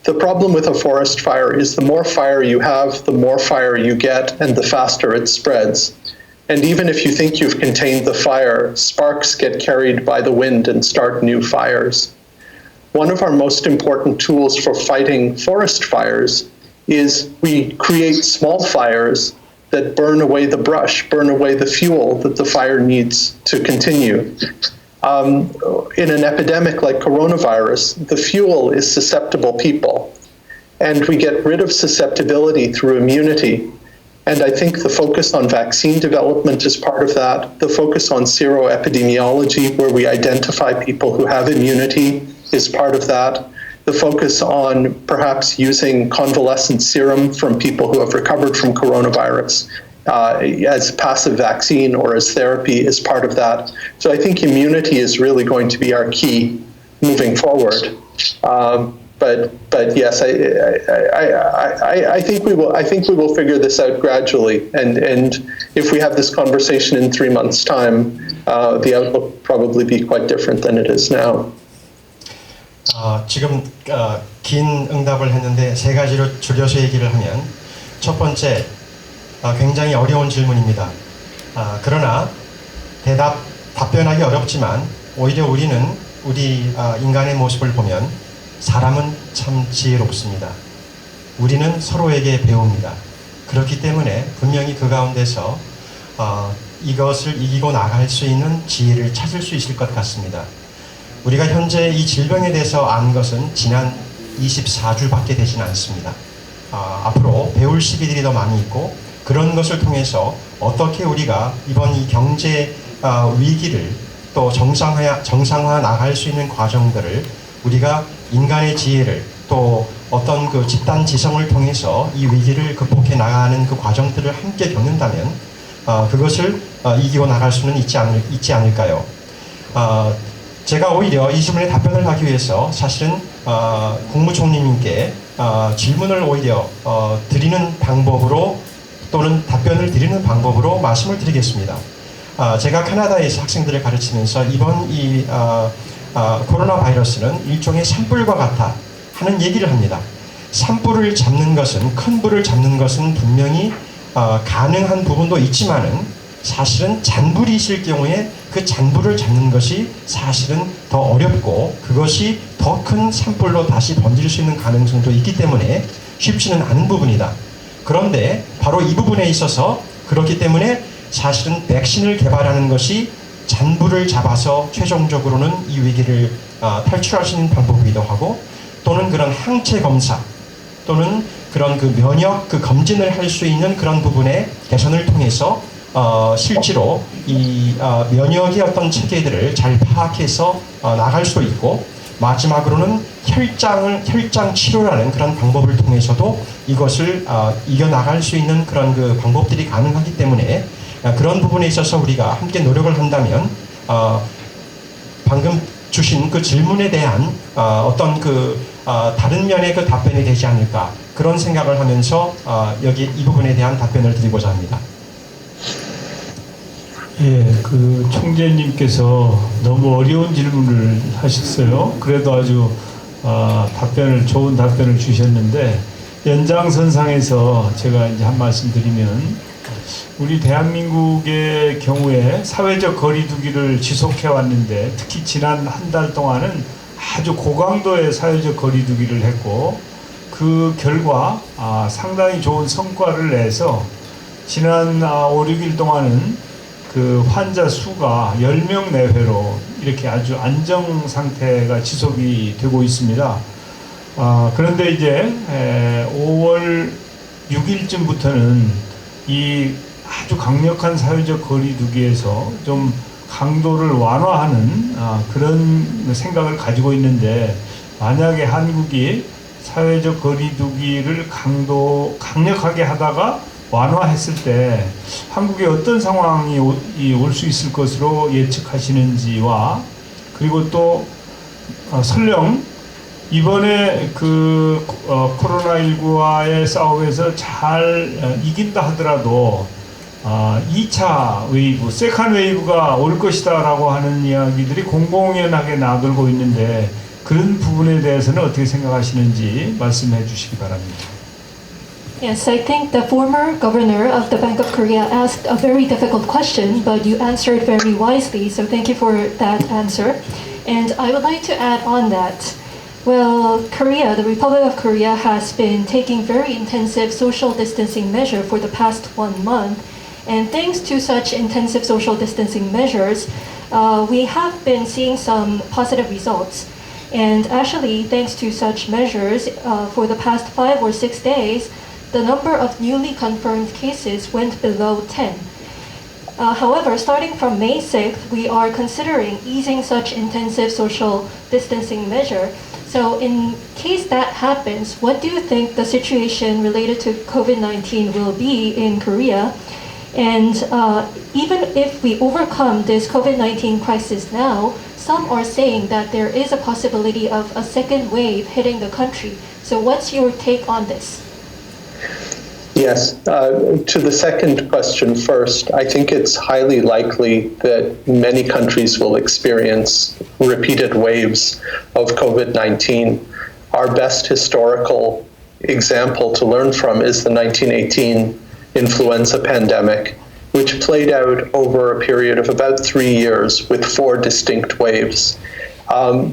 The problem with a forest fire is the more fire you have, the more fire you get, and the faster it spreads. And even if you think you've contained the fire, sparks get carried by the wind and start new fires. One of our most important tools for fighting forest fires is we create small fires that burn away the brush, burn away the fuel that the fire needs to continue. In an epidemic like coronavirus, the fuel is susceptible people, and we get rid of susceptibility through immunity. And I think the focus on vaccine development is part of that. The focus on seroepidemiology, where we identify people who have immunity, is part of that. The focus on perhaps using convalescent serum from people who have recovered from coronavirus as passive vaccine or as therapy is part of that. So I think immunity is really going to be our key moving forward. But yes, I think we will. I think we will figure this out gradually. And if we have this conversation in 3 months' time, the outlook will probably be quite different than it is now. 지금 긴 응답을 했는데 세 가지로 줄여서 얘기를 하면, 첫 번째, 굉장히 어려운 질문입니다. 그러나 답변하기 어렵지만 오히려 우리는 우리 인간의 모습을 보면 사람은 참 지혜롭습니다. 우리는 서로에게 배웁니다. 그렇기 때문에 분명히 그 가운데서 이것을 이기고 나갈 수 있는 지혜를 찾을 수 있을 것 같습니다. 우리가 현재 이 질병에 대해서 안 것은 지난 24주밖에 되지는 않습니다. 앞으로 배울 시기들이 더 많이 있고, 그런 것을 통해서 어떻게 우리가 이번 이 경제 위기를 또 정상화 나갈 수 있는 과정들을 우리가 인간의 지혜를 또 어떤 그 집단 지성을 통해서 이 위기를 극복해 나가는 그 과정들을 함께 겪는다면 그것을 이기고 나갈 수는 있지 않을까요? 제가 오히려 이 질문에 답변을 하기 위해서 사실은 국무총리님께 질문을 오히려 드리는 방법으로 또는 답변을 드리는 방법으로 말씀을 드리겠습니다. 제가 캐나다에서 학생들을 가르치면서 이번 이 코로나 바이러스는 일종의 산불과 같아 하는 얘기를 합니다. 산불을 잡는 것은, 큰 불을 잡는 것은 분명히 가능한 부분도 있지만은 사실은 잔불이 있을 경우에 그 잔불을 잡는 것이 사실은 더 어렵고 그것이 더 큰 산불로 다시 번질 수 있는 가능성도 있기 때문에 쉽지는 않은 부분이다. 그런데 바로 이 부분에 있어서 그렇기 때문에 사실은 백신을 개발하는 것이 잔불을 잡아서 최종적으로는 이 위기를 탈출할 수 있는 방법이기도 하고 또는 그런 항체 검사 또는 그런 그 면역 그 검진을 할 수 있는 그런 부분의 개선을 통해서 실제로 이 면역의 어떤 체계들을 잘 파악해서 나갈 수 있고 마지막으로는 혈장 치료라는 그런 방법을 통해서도 이것을 이겨나갈 수 있는 그런 그 방법들이 가능하기 때문에 그런 부분에 있어서 우리가 함께 노력을 한다면 방금 주신 그 질문에 대한 어떤 그 다른 면의 그 답변이 되지 않을까 그런 생각을 하면서 여기 이 부분에 대한 답변을 드리고자 합니다. 예, 그 총재님께서 너무 어려운 질문을 하셨어요. 그래도 아주 좋은 답변을 주셨는데 연장선상에서 제가 이제 한 말씀 드리면 우리 대한민국의 경우에 사회적 거리두기를 지속해 왔는데 특히 지난 한 달 동안은 아주 고강도의 사회적 거리두기를 했고 그 결과 상당히 좋은 성과를 내서 지난 5, 6일 동안은 그 환자 수가 10명 내외로 이렇게 아주 안정 상태가 지속이 되고 있습니다. 그런데 이제 5월 6일쯤부터는 이 아주 강력한 사회적 거리두기에서 좀 강도를 완화하는 그런 생각을 가지고 있는데 만약에 한국이 사회적 거리두기를 강력하게 하다가 완화했을 때 한국에 어떤 상황이 올 수 있을 것으로 예측하시는지와 그리고 또 설령 이번에 그 코로나19와의 싸움에서 잘 이긴다 하더라도 2차 웨이브, 세컨 웨이브가 올 것이다 라고 하는 이야기들이 공공연하게 나돌고 있는데 그런 부분에 대해서는 어떻게 생각하시는지 말씀해 주시기 바랍니다. Yes, I think the former governor of the Bank of Korea asked a very difficult question, but you answered very wisely, so thank you for that answer. And I would like to add on that, well, Korea, the Republic of Korea has been taking very intensive social distancing measure for the past 1 month. And thanks to such intensive social distancing measures, we have been seeing some positive results. And actually, thanks to such measures, for the past 5 or 6 days, the number of newly confirmed cases went below 10. However, starting from May 6th, we are considering easing such intensive social distancing measure. So in case that happens, what do you think the situation related to COVID-19 will be in Korea? And even if we overcome this COVID-19 crisis now, some are saying that there is a possibility of a second wave hitting the country. So what's your take on this? Yes, to the second question first, I think it's highly likely that many countries will experience repeated waves of COVID-19. Our best historical example to learn from is the 1918 influenza pandemic, which played out over a period of about 3 years with 4 distinct waves.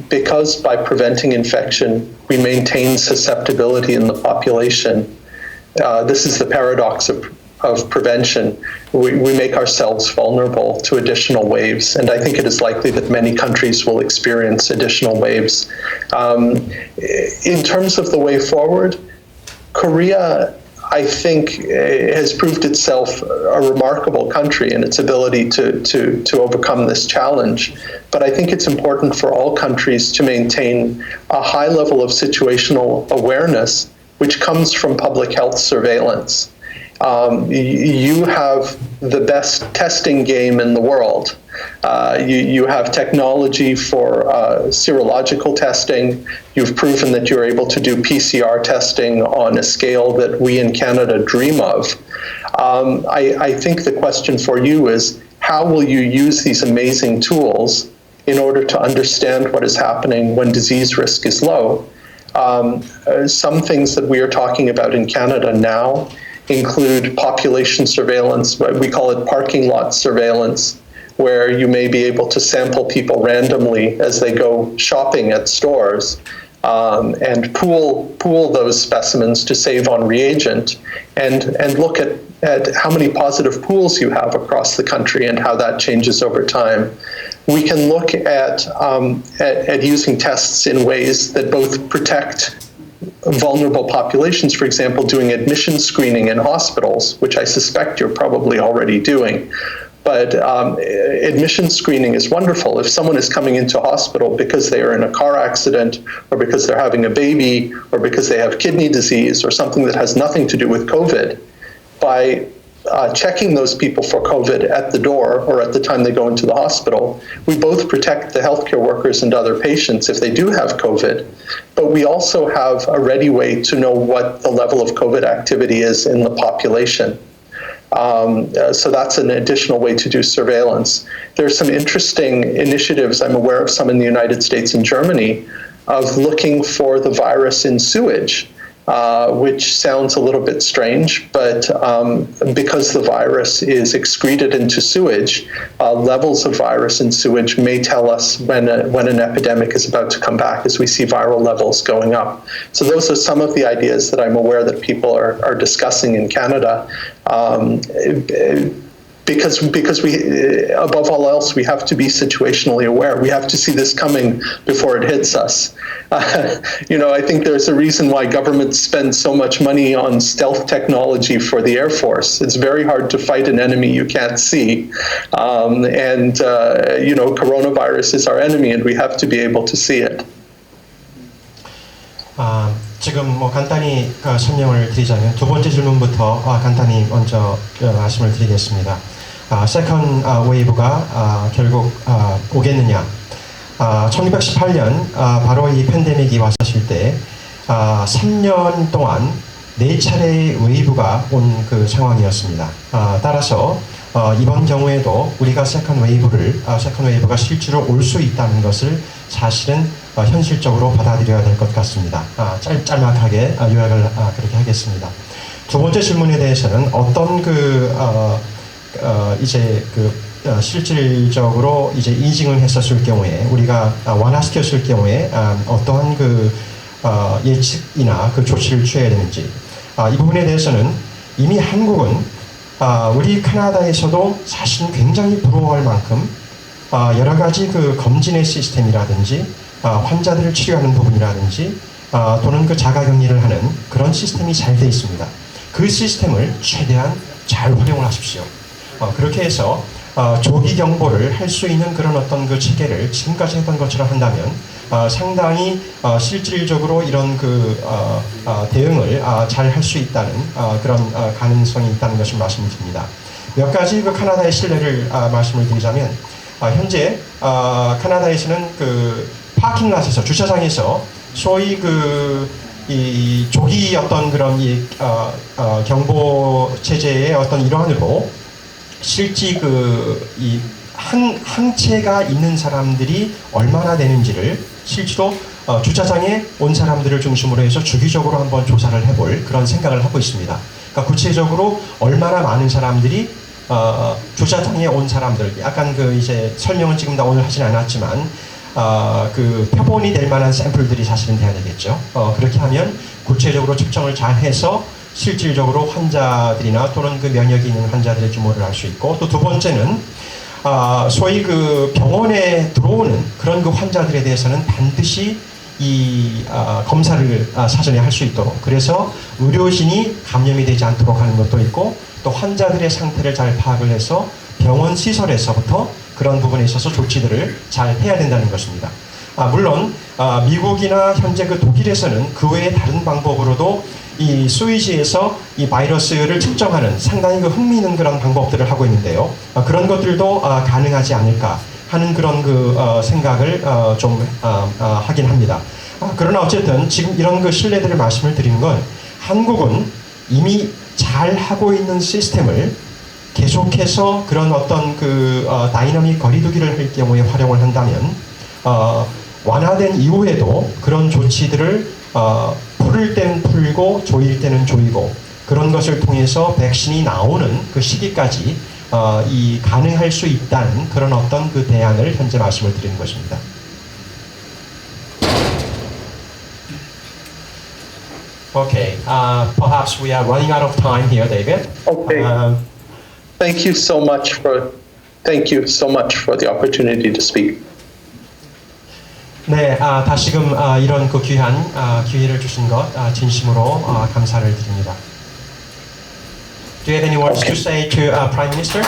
Because by preventing infection, we maintain susceptibility in the population. This is the paradox of prevention. We make ourselves vulnerable to additional waves, and I think it is likely that many countries will experience additional waves. In terms of the way forward, Korea, I think, has proved itself a remarkable country in its ability to overcome this challenge. But I think it's important for all countries to maintain a high level of situational awareness, which comes from public health surveillance. You have the best testing game in the world. You have technology for serological testing. You've proven that you're able to do PCR testing on a scale that we in Canada dream of. I think the question for you is, how will you use these amazing tools in order to understand what is happening when disease risk is low? Some things that we are talking about in Canada now include population surveillance, we call it parking lot surveillance, where you may be able to sample people randomly as they go shopping at stores, and pool those specimens to save on reagent, and look at how many positive pools you have across the country and how that changes over time. We can look at using tests in ways that both protect vulnerable populations, for example, doing admission screening in hospitals, which I suspect you're probably already doing. But admission screening is wonderful. If someone is coming into hospital because they are in a car accident, or because they're having a baby, or because they have kidney disease, or something that has nothing to do with COVID, by checking those people for COVID at the door or at the time they go into the hospital, we both protect the healthcare workers and other patients if they do have COVID, but we also have a ready way to know what the level of COVID activity is in the population. So that's an additional way to do surveillance. There's some interesting initiatives, I'm aware of some in the United States and Germany, of looking for the virus in sewage, which sounds a little bit strange, but because the virus is excreted into sewage, levels of virus in sewage may tell us when an epidemic is about to come back, as we see viral levels going up. So those are some of the ideas that I'm aware that people are discussing in Canada. Because we, above all else, we have to be situationally aware. We have to see this coming before it hits us. I think there's a reason why governments spend so much money on stealth technology for the Air Force. It's very hard to fight an enemy you can't see. Coronavirus is our enemy, and we have to be able to see it. 지금 간단히 설명을 드리자면 두 번째 질문부터 간단히 먼저 말씀을 드리겠습니다. 세컨 웨이브가 결국 오겠느냐? 1918년 바로 이 팬데믹이 왔었을 때 3년 동안 4차례의 웨이브가 온 그 상황이었습니다. 따라서 이번 경우에도 우리가 세컨 웨이브가 실제로 올 수 있다는 것을 사실은 현실적으로 받아들여야 될 것 같습니다. 짤막하게 요약을 그렇게 하겠습니다. 두 번째 질문에 대해서는 어떤 실질적으로 이제 인증을 했었을 경우에 우리가 완화시켰을 경우에 어떠한 예측이나 조치를 취해야 되는지 이 부분에 대해서는 이미 한국은 우리 캐나다에서도 사실은 굉장히 부러워할 만큼 여러 가지 검진의 시스템이라든지 환자들을 치료하는 부분이라든지 또는 자가격리를 하는 그런 시스템이 잘 돼 있습니다. 그 시스템을 최대한 잘 활용을 하십시오. 그렇게 해서 조기 경보를 할 수 있는 그런 어떤 체계를 지금까지 했던 것처럼 한다면 상당히 실질적으로 이런 대응을 잘 할 수 있다는 그런 가능성이 있다는 것을 말씀드립니다. 몇 가지 캐나다의 실례를 말씀을 드리자면 현재 캐나다에서는 파킹랏에서 주차장에서 소위 이 조기 어떤 그런 경보 체제의 어떤 일환으로 실제 이 항체가 있는 사람들이 얼마나 되는지를 실제로 주차장에 온 사람들을 중심으로 해서 주기적으로 한번 조사를 해볼 그런 생각을 하고 있습니다. 그러니까 구체적으로 얼마나 많은 사람들이 주차장에 온 사람들, 약간 이제 설명은 지금 다 오늘 하진 않았지만 표본이 될 만한 샘플들이 사실은 돼야 되겠죠. 그렇게 하면 구체적으로 측정을 잘 해서 실질적으로 환자들이나 또는 면역이 있는 환자들의 규모를 알 수 있고, 또 두 번째는 소위 병원에 들어오는 그런 환자들에 대해서는 반드시 이 검사를 사전에 할 수 있도록, 그래서 의료진이 감염이 되지 않도록 하는 것도 있고, 또 환자들의 상태를 잘 파악을 해서 병원 시설에서부터 그런 부분에 있어서 조치들을 잘 해야 된다는 것입니다. 물론 미국이나 현재 독일에서는 그 외에 다른 방법으로도 이 스위지에서 이 바이러스를 측정하는 상당히 흥미있는 그런 방법들을 하고 있는데요. 그런 것들도 가능하지 않을까 하는 그런 생각을 좀 하긴 합니다. 그러나 어쨌든 지금 이런 신뢰들을 말씀을 드리는 건, 한국은 이미 잘 하고 있는 시스템을 계속해서 그런 어떤 다이나믹 거리두기를 할 경우에 활용을 한다면 완화된 이후에도 그런 조치들을 풀을 때는 풀고 조일 때는 조이고, 그런 것을 통해서 백신이 나오는 그 시기까지 이 가능할 수 있다는 그런 어떤 그 대안을 현재 말씀을 드리는 것입니다. Okay, perhaps we are running out of time here, David. Okay. Thank you so much for the opportunity to speak. 네, 다시금 이런 그 귀한 기회를 주신 것 진심으로 감사를 드립니다. Do you have any words to say to Prime Minister?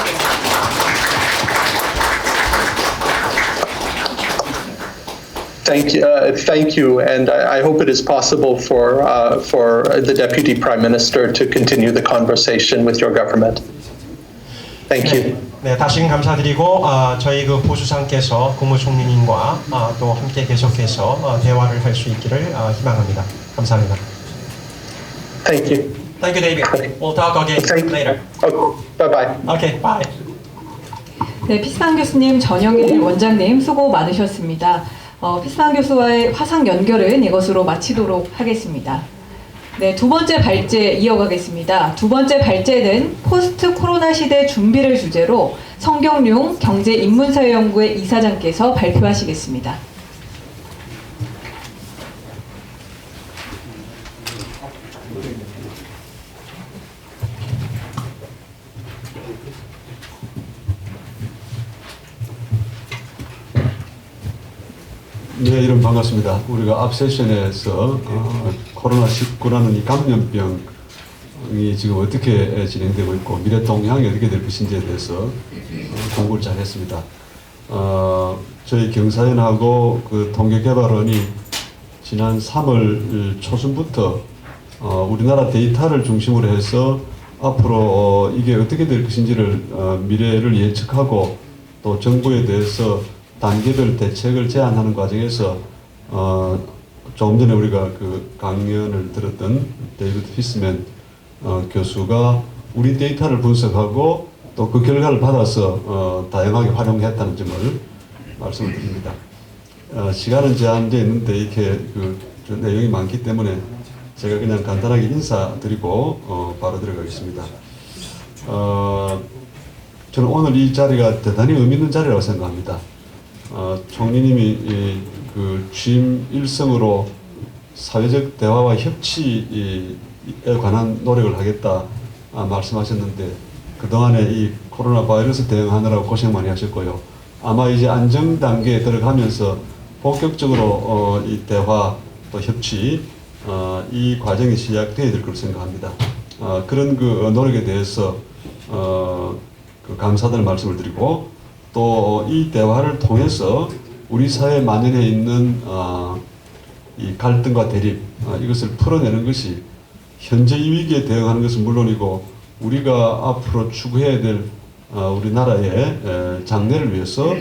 Thank you, and I hope it is possible for the Deputy Prime Minister to continue the conversation with your government. Thank you. 네, 다시금 감사드리고 저희 그 보수상께서 국무총리님과 또 함께 계속해서 대화를 할 수 있기를 희망합니다. 감사합니다. Thank you. Thank you, David. We'll talk again later. Okay, bye-bye. Okay, bye. 네, 피스한 교수님, 전영일 원장님 수고 많으셨습니다. 피스한 교수와의 화상 연결은 이것으로 마치도록 하겠습니다. 네, 두 번째 발제 이어가겠습니다. 두 번째 발제는 포스트 코로나 시대 준비를 주제로 성경용 경제인문사회연구회 이사장께서 발표하시겠습니다. 네, 여러분 반갑습니다. 우리가 앞 세션에서 코로나19라는 이 감염병이 지금 어떻게 진행되고 있고 미래 동향이 어떻게 될 것인지에 대해서 공부를 잘 했습니다. 저희 경사연하고 그 통계개발원이 지난 3월 초순부터 우리나라 데이터를 중심으로 해서 앞으로 이게 어떻게 될 것인지를 미래를 예측하고 또 정부에 대해서 단계별 대책을 제안하는 과정에서 조금 전에 우리가 그 강연을 들었던 데이비드 피스맨 교수가 우리 데이터를 분석하고 또 그 결과를 받아서 다양하게 활용했다는 점을 말씀을 드립니다. 시간은 제한되어 있는데 이렇게 그 내용이 많기 때문에 제가 그냥 간단하게 인사드리고 바로 들어가겠습니다. 저는 오늘 이 자리가 대단히 의미 있는 자리라고 생각합니다. 총리님이 그 취임 일성으로 사회적 대화와 협치에 관한 노력을 하겠다 말씀하셨는데 그동안에 이 코로나 바이러스 대응하느라고 고생 많이 하셨고요. 아마 이제 안정 단계에 들어가면서 본격적으로 이 대화 또 협치 이 과정이 시작되어야 될 것으로 생각합니다. 그런 그 노력에 대해서 그 감사드리는 말씀을 드리고 또 이 대화를 통해서 우리 사회에 만연해 있는 이 갈등과 대립 이것을 풀어내는 것이 현재 이 위기에 대응하는 것은 물론이고 우리가 앞으로 추구해야 될 우리나라의 장래를 위해서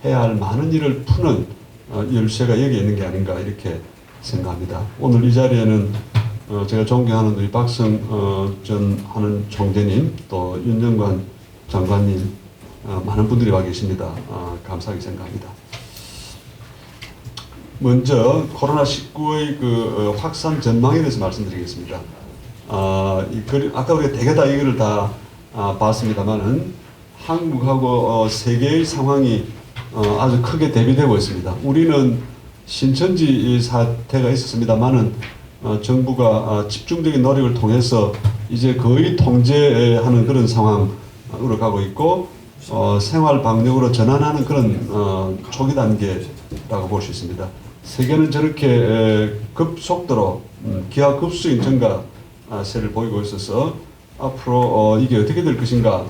해야 할 많은 일을 푸는 열쇠가 여기에 있는 게 아닌가 이렇게 생각합니다. 오늘 이 자리에는 제가 존경하는 우리 박성 전 하는 총재님 또 윤영관 장관님 많은 분들이 와 계십니다. 감사하게 생각합니다. 먼저 코로나19의 그 확산 전망에 대해서 말씀드리겠습니다. 아까 우리가 대개 다 이거를 다 봤습니다만은 한국하고 세계의 상황이 아주 크게 대비되고 있습니다. 우리는 신천지 사태가 있었습니다만은 정부가 집중적인 노력을 통해서 이제 거의 통제하는 그런 상황으로 가고 있고 생활 방역으로 전환하는 그런 초기 단계라고 볼 수 있습니다. 세계는 저렇게 급속도로 기하급수인 증가세를 보이고 있어서 앞으로 이게 어떻게 될 것인가.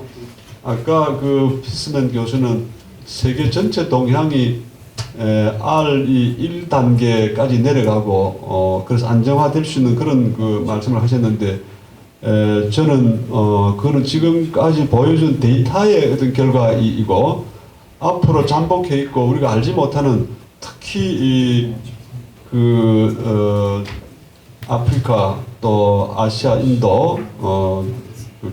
아까 그 피스맨 교수는 세계 전체 동향이 R 1단계까지 내려가고 그래서 안정화될 수 있는 그런 그 말씀을 하셨는데 저는 그거는 지금까지 보여준 데이터의 어떤 결과이고 앞으로 잠복해 있고 우리가 알지 못하는 특히 아프리카 또 아시아, 인도,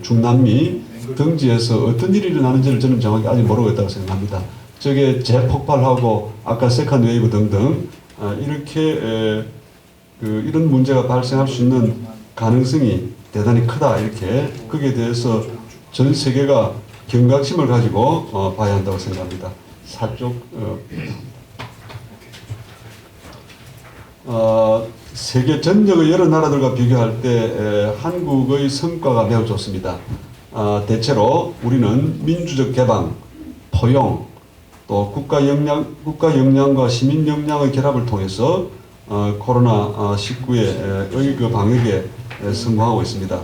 중남미 등지에서 어떤 일이 일어나는지를 저는 정확히 아직 모르고 있다고 생각합니다. 저게 재폭발하고 아까 세컨드 웨이브 등등 이렇게 이런 문제가 발생할 수 있는 가능성이 대단히 크다 이렇게 거기에 대해서 전 세계가 경각심을 가지고 봐야 한다고 생각합니다. 세계 전역의 여러 나라들과 비교할 때 한국의 성과가 매우 좋습니다. 대체로 우리는 민주적 개방, 포용, 또 국가 역량과 시민 역량의 결합을 통해서 코로나19의 그 방역에 성공하고 있습니다.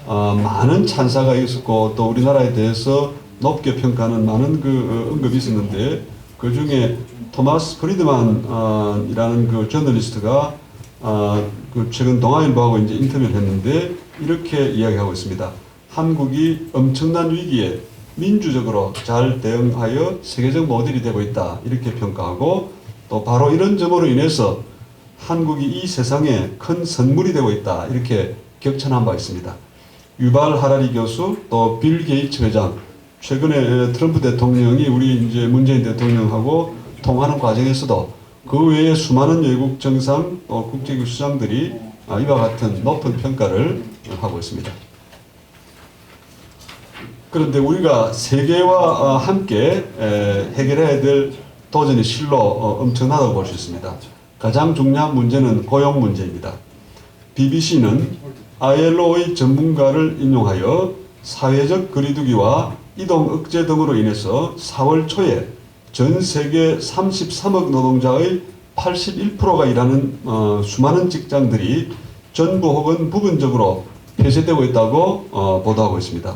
많은 찬사가 있었고 또 우리나라에 대해서 높게 평가하는 많은 그 언급이 있었는데 그 중에 토마스 프리드만이라는 그 저널리스트가 그 최근 동아일보하고 이제 인터뷰를 했는데 이렇게 이야기하고 있습니다. 한국이 엄청난 위기에 민주적으로 잘 대응하여 세계적 모델이 되고 있다 이렇게 평가하고 또 바로 이런 점으로 인해서 한국이 이 세상에 큰 선물이 되고 있다 이렇게 격찬한 바 있습니다. 유발 하라리 교수 또 빌 게이츠 회장 최근에 트럼프 대통령이 우리 이제 문재인 대통령하고 통화하는 과정에서도 그 외에 수많은 외국 정상 또 국제기구 수장들이 이와 같은 높은 평가를 하고 있습니다. 그런데 우리가 세계와 함께 해결해야 될 도전의 실로 엄청나다고 볼 수 있습니다. 가장 중요한 문제는 고용 문제입니다. BBC는 ILO의 전문가를 인용하여 사회적 거리두기와 이동 억제 등으로 인해서 4월 초에 전 세계 33억 노동자의 81%가 일하는 수많은 직장들이 전부 혹은 부분적으로 폐쇄되고 있다고 보도하고 있습니다.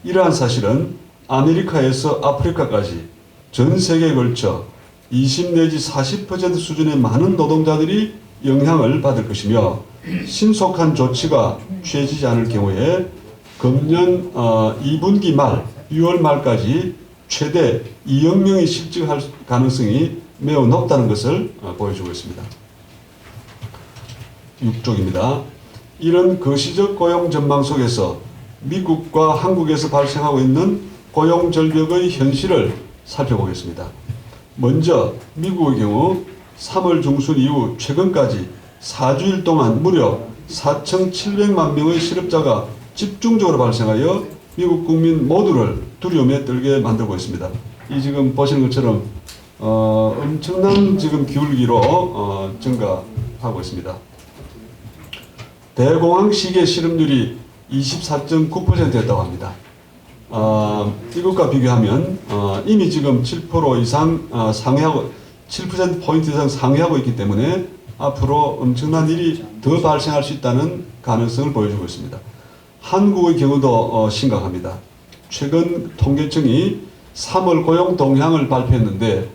이러한 사실은 아메리카에서 아프리카까지 전 세계에 걸쳐 20 내지 40% 수준의 많은 노동자들이 영향을 받을 것이며 신속한 조치가 취해지지 않을 경우에 금년 2분기 말 6월 말까지 최대 2억 명이 실직할 가능성이 매우 높다는 것을 보여주고 있습니다. 6쪽입니다. 이런 거시적 고용 전망 속에서 미국과 한국에서 발생하고 있는 고용 절벽의 현실을 살펴보겠습니다. 먼저 미국의 경우 3월 중순 이후 최근까지 4주일 동안 무려 4,700만 명의 실업자가 집중적으로 발생하여 미국 국민 모두를 두려움에 떨게 만들고 있습니다. 이 지금 보시는 것처럼 엄청난 지금 기울기로 증가하고 있습니다. 대공황 시기의 실업률이 24.9%였다고 합니다. 이것과 비교하면 이미 지금 7% 이상 상회하고 7%포인트 이상 상회하고 있기 때문에 앞으로 엄청난 일이 더 발생할 수 있다는 가능성을 보여주고 있습니다. 한국의 경우도 심각합니다. 최근 통계청이 3월 고용 동향을 발표했는데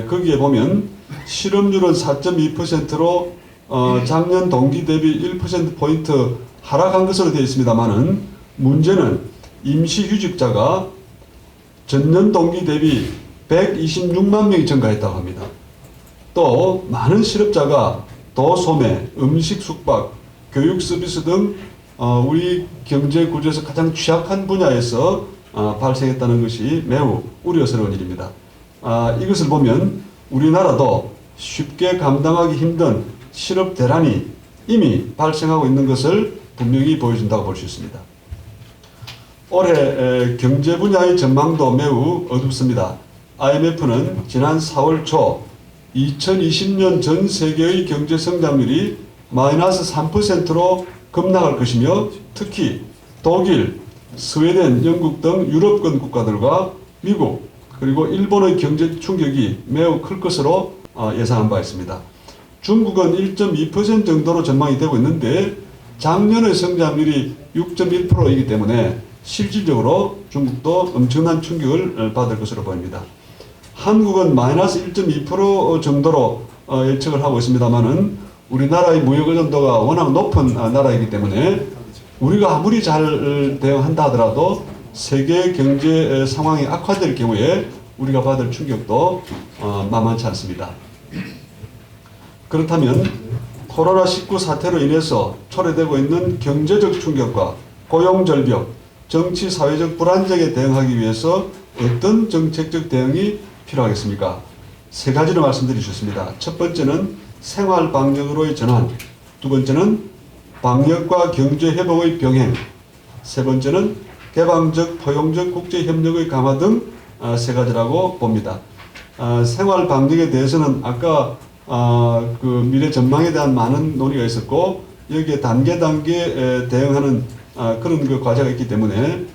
거기에 보면 실업률은 4.2%로 작년 동기 대비 1%포인트 하락한 것으로 되어 있습니다만은 문제는 임시휴직자가 전년 동기 대비 126만 명이 증가했다고 합니다. 또 많은 실업자가 도소매, 음식 숙박, 교육 서비스 등 우리 경제 구조에서 가장 취약한 분야에서 발생했다는 것이 매우 우려스러운 일입니다. 이것을 보면 우리나라도 쉽게 감당하기 힘든 실업 대란이 이미 발생하고 있는 것을 분명히 보여준다고 볼 수 있습니다. 올해 경제 분야의 전망도 매우 어둡습니다. IMF는 지난 4월 초 2020년 전 세계의 경제 성장률이 마이너스 3%로 급락할 것이며 특히 독일, 스웨덴, 영국 등 유럽권 국가들과 미국 그리고 일본의 경제 충격이 매우 클 것으로 예상한 바 있습니다. 중국은 1.2% 정도로 전망이 되고 있는데 작년의 성장률이 6.1%이기 때문에 실질적으로 중국도 엄청난 충격을 받을 것으로 보입니다. 한국은 마이너스 1.2% 정도로 예측을 하고 있습니다만은 우리나라의 무역 의존도가 워낙 높은 나라이기 때문에 우리가 아무리 잘 대응한다 하더라도 세계 경제 상황이 악화될 경우에 우리가 받을 충격도 만만치 않습니다. 그렇다면 코로나19 사태로 인해서 초래되고 있는 경제적 충격과 고용 절벽, 정치 사회적 불안정에 대응하기 위해서 어떤 정책적 대응이 필요하겠습니까? 세 가지로 말씀드릴 수 있습니다. 첫 번째는 생활 방역으로의 전환, 두 번째는 방역과 경제 회복의 병행, 세 번째는 개방적, 포용적 국제협력의 강화 등 세 가지라고 봅니다. 생활 방역에 대해서는 아까 그 미래 전망에 대한 많은 논의가 있었고 여기에 단계 대응하는 그런 그 과제가 있기 때문에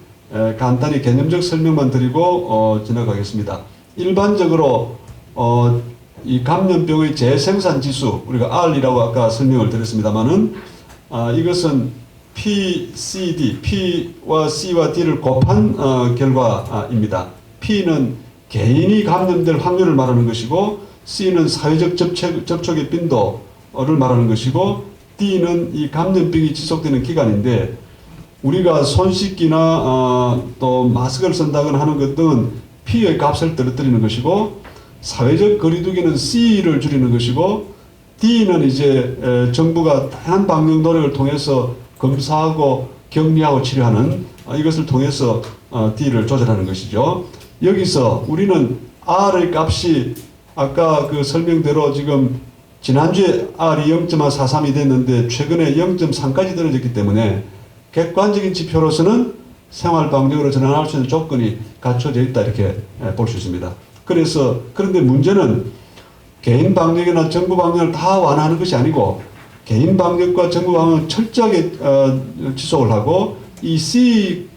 간단히 개념적 설명만 드리고 지나가겠습니다. 일반적으로 이 감염병의 재생산 지수, 우리가 R이라고 아까 설명을 드렸습니다만은 이것은 P, C, D, P와 C와 D를 곱한 결과입니다. P는 개인이 감염될 확률을 말하는 것이고 C는 사회적 접촉의 빈도를 말하는 것이고 D는 이 감염병이 지속되는 기간인데 우리가 손 씻기나 또 마스크를 쓴다거나 하는 것 등은 P의 값을 떨어뜨리는 것이고 사회적 거리두기는 C를 줄이는 것이고 D는 이제 정부가 다양한 방역 노력을 통해서 검사하고 격리하고 치료하는 이것을 통해서 D를 조절하는 것이죠. 여기서 우리는 R의 값이 아까 그 설명대로 지금 지난주에 R이 0.43이 됐는데 최근에 0.3까지 떨어졌기 때문에 객관적인 지표로서는 생활 방역으로 전환할 수 있는 조건이 갖춰져 있다 이렇게 볼 수 있습니다. 그래서 그런데 문제는 개인 방역이나 정부 방역을 다 완화하는 것이 아니고 개인 방역과 정부 방역을 철저하게 지속을 하고 이 C의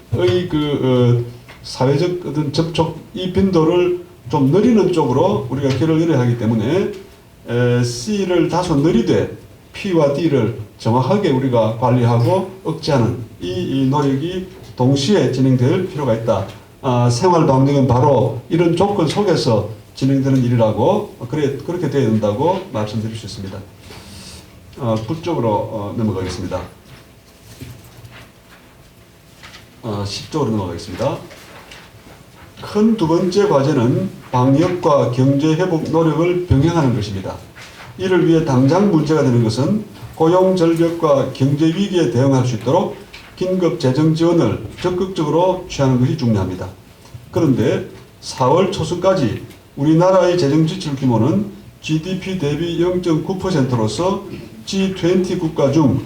사회적 어떤 접촉 이 빈도를 좀 느리는 쪽으로 우리가 길을 열어야 하기 때문에 C를 다소 느리되 P와 D를 정확하게 우리가 관리하고 억제하는 이 노력이 동시에 진행될 필요가 있다. 생활 방역은 바로 이런 조건 속에서 진행되는 일이라고 그렇게 되어야 된다고 말씀드릴 수 있습니다. 부쪽으로 넘어가겠습니다. 10쪽으로 넘어가겠습니다. 큰 두 번째 과제는 방역과 경제 회복 노력을 병행하는 것입니다. 이를 위해 당장 문제가 되는 것은 고용 절벽과 경제 위기에 대응할 수 있도록 긴급 재정 지원을 적극적으로 취하는 것이 중요합니다. 그런데 4월 초순까지 우리나라의 재정 지출 규모는 GDP 대비 0.9%로서 G20 국가 중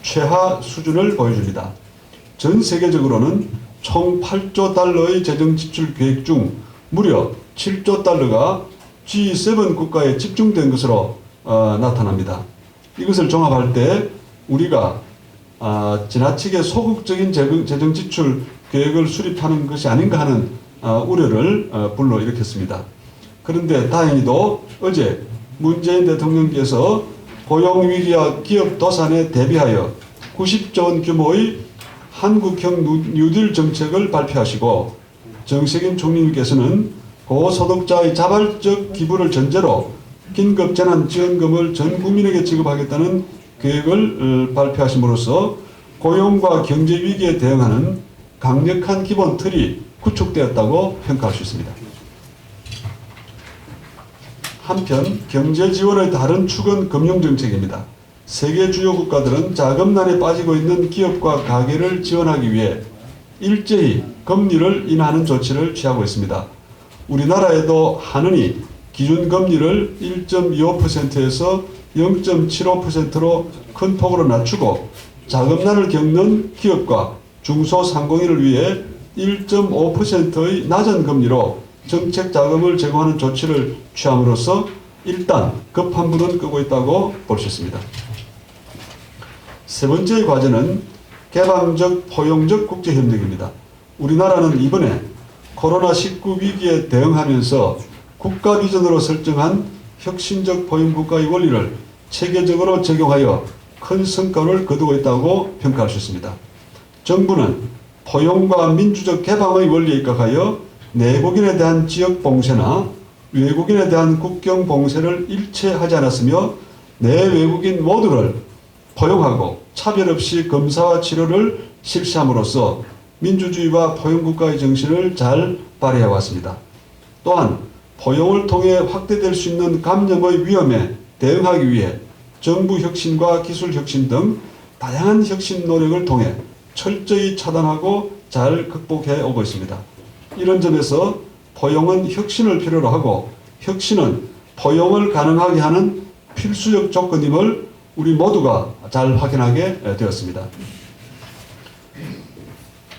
최하 수준을 보여줍니다. 전 세계적으로는 총 8조 달러의 재정 지출 계획 중 무려 7조 달러가 G7 국가에 집중된 것으로 나타납니다. 이것을 종합할 때 우리가 지나치게 소극적인 재정 지출 계획을 수립하는 것이 아닌가 하는 우려를 불러일으켰습니다. 그런데 다행히도 어제 문재인 대통령께서 고용위기와 기업 도산에 대비하여 90조 원 규모의 한국형 뉴딜 정책을 발표하시고 정세균 총리님께서는 고소득자의 자발적 기부를 전제로 긴급재난지원금을 전 국민에게 지급하겠다는 계획을 발표하심으로써 고용과 경제 위기에 대응하는 강력한 기본 틀이 구축되었다고 평가할 수 있습니다. 한편 경제 지원의 다른 축은 금융정책입니다. 세계 주요 국가들은 자금난에 빠지고 있는 기업과 가계를 지원하기 위해 일제히 금리를 인하하는 조치를 취하고 있습니다. 우리나라에도 한은이 기준금리를 1.25%에서 0.75%로 큰 폭으로 낮추고 자금난을 겪는 기업과 중소상공인을 위해 1.5%의 낮은 금리로 정책 자금을 제공하는 조치를 취함으로써 일단 급한 불은 끄고 있다고 볼 수 있습니다. 세 번째 과제는 개방적, 포용적 국제협력입니다. 우리나라는 이번에 코로나19 위기에 대응하면서 국가 비전으로 설정한 혁신적 포용국가의 원리를 체계적으로 적용하여 큰 성과를 거두고 있다고 평가할 수 있습니다. 정부는 포용과 민주적 개방의 원리에 입각하여 내국인에 대한 지역 봉쇄나 외국인에 대한 국경 봉쇄를 일체하지 않았으며 내외국인 모두를 포용하고 차별 없이 검사와 치료를 실시함으로써 민주주의와 포용국가의 정신을 잘 발휘해 왔습니다. 또한 포용을 통해 확대될 수 있는 감염의 위험에 대응하기 위해 정부 혁신과 기술 혁신 등 다양한 혁신 노력을 통해 철저히 차단하고 잘 극복해 오고 있습니다. 이런 점에서 포용은 혁신을 필요로 하고 혁신은 포용을 가능하게 하는 필수적 조건임을 우리 모두가 잘 확인하게 되었습니다.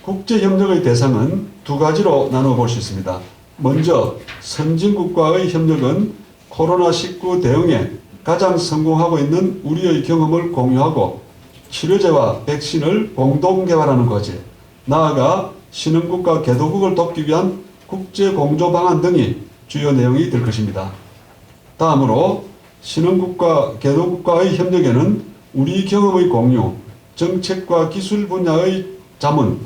국제협력의 대상은 두 가지로 나누어 볼 수 있습니다. 먼저 선진국과의 협력은 코로나19 대응에 가장 성공하고 있는 우리의 경험을 공유하고 치료제와 백신을 공동 개발하는 과제, 나아가 신흥국과 개도국을 돕기 위한 국제 공조 방안 등이 주요 내용이 될 것입니다. 다음으로 신흥국과 개도국과의 협력에는 우리 경험의 공유, 정책과 기술 분야의 자문,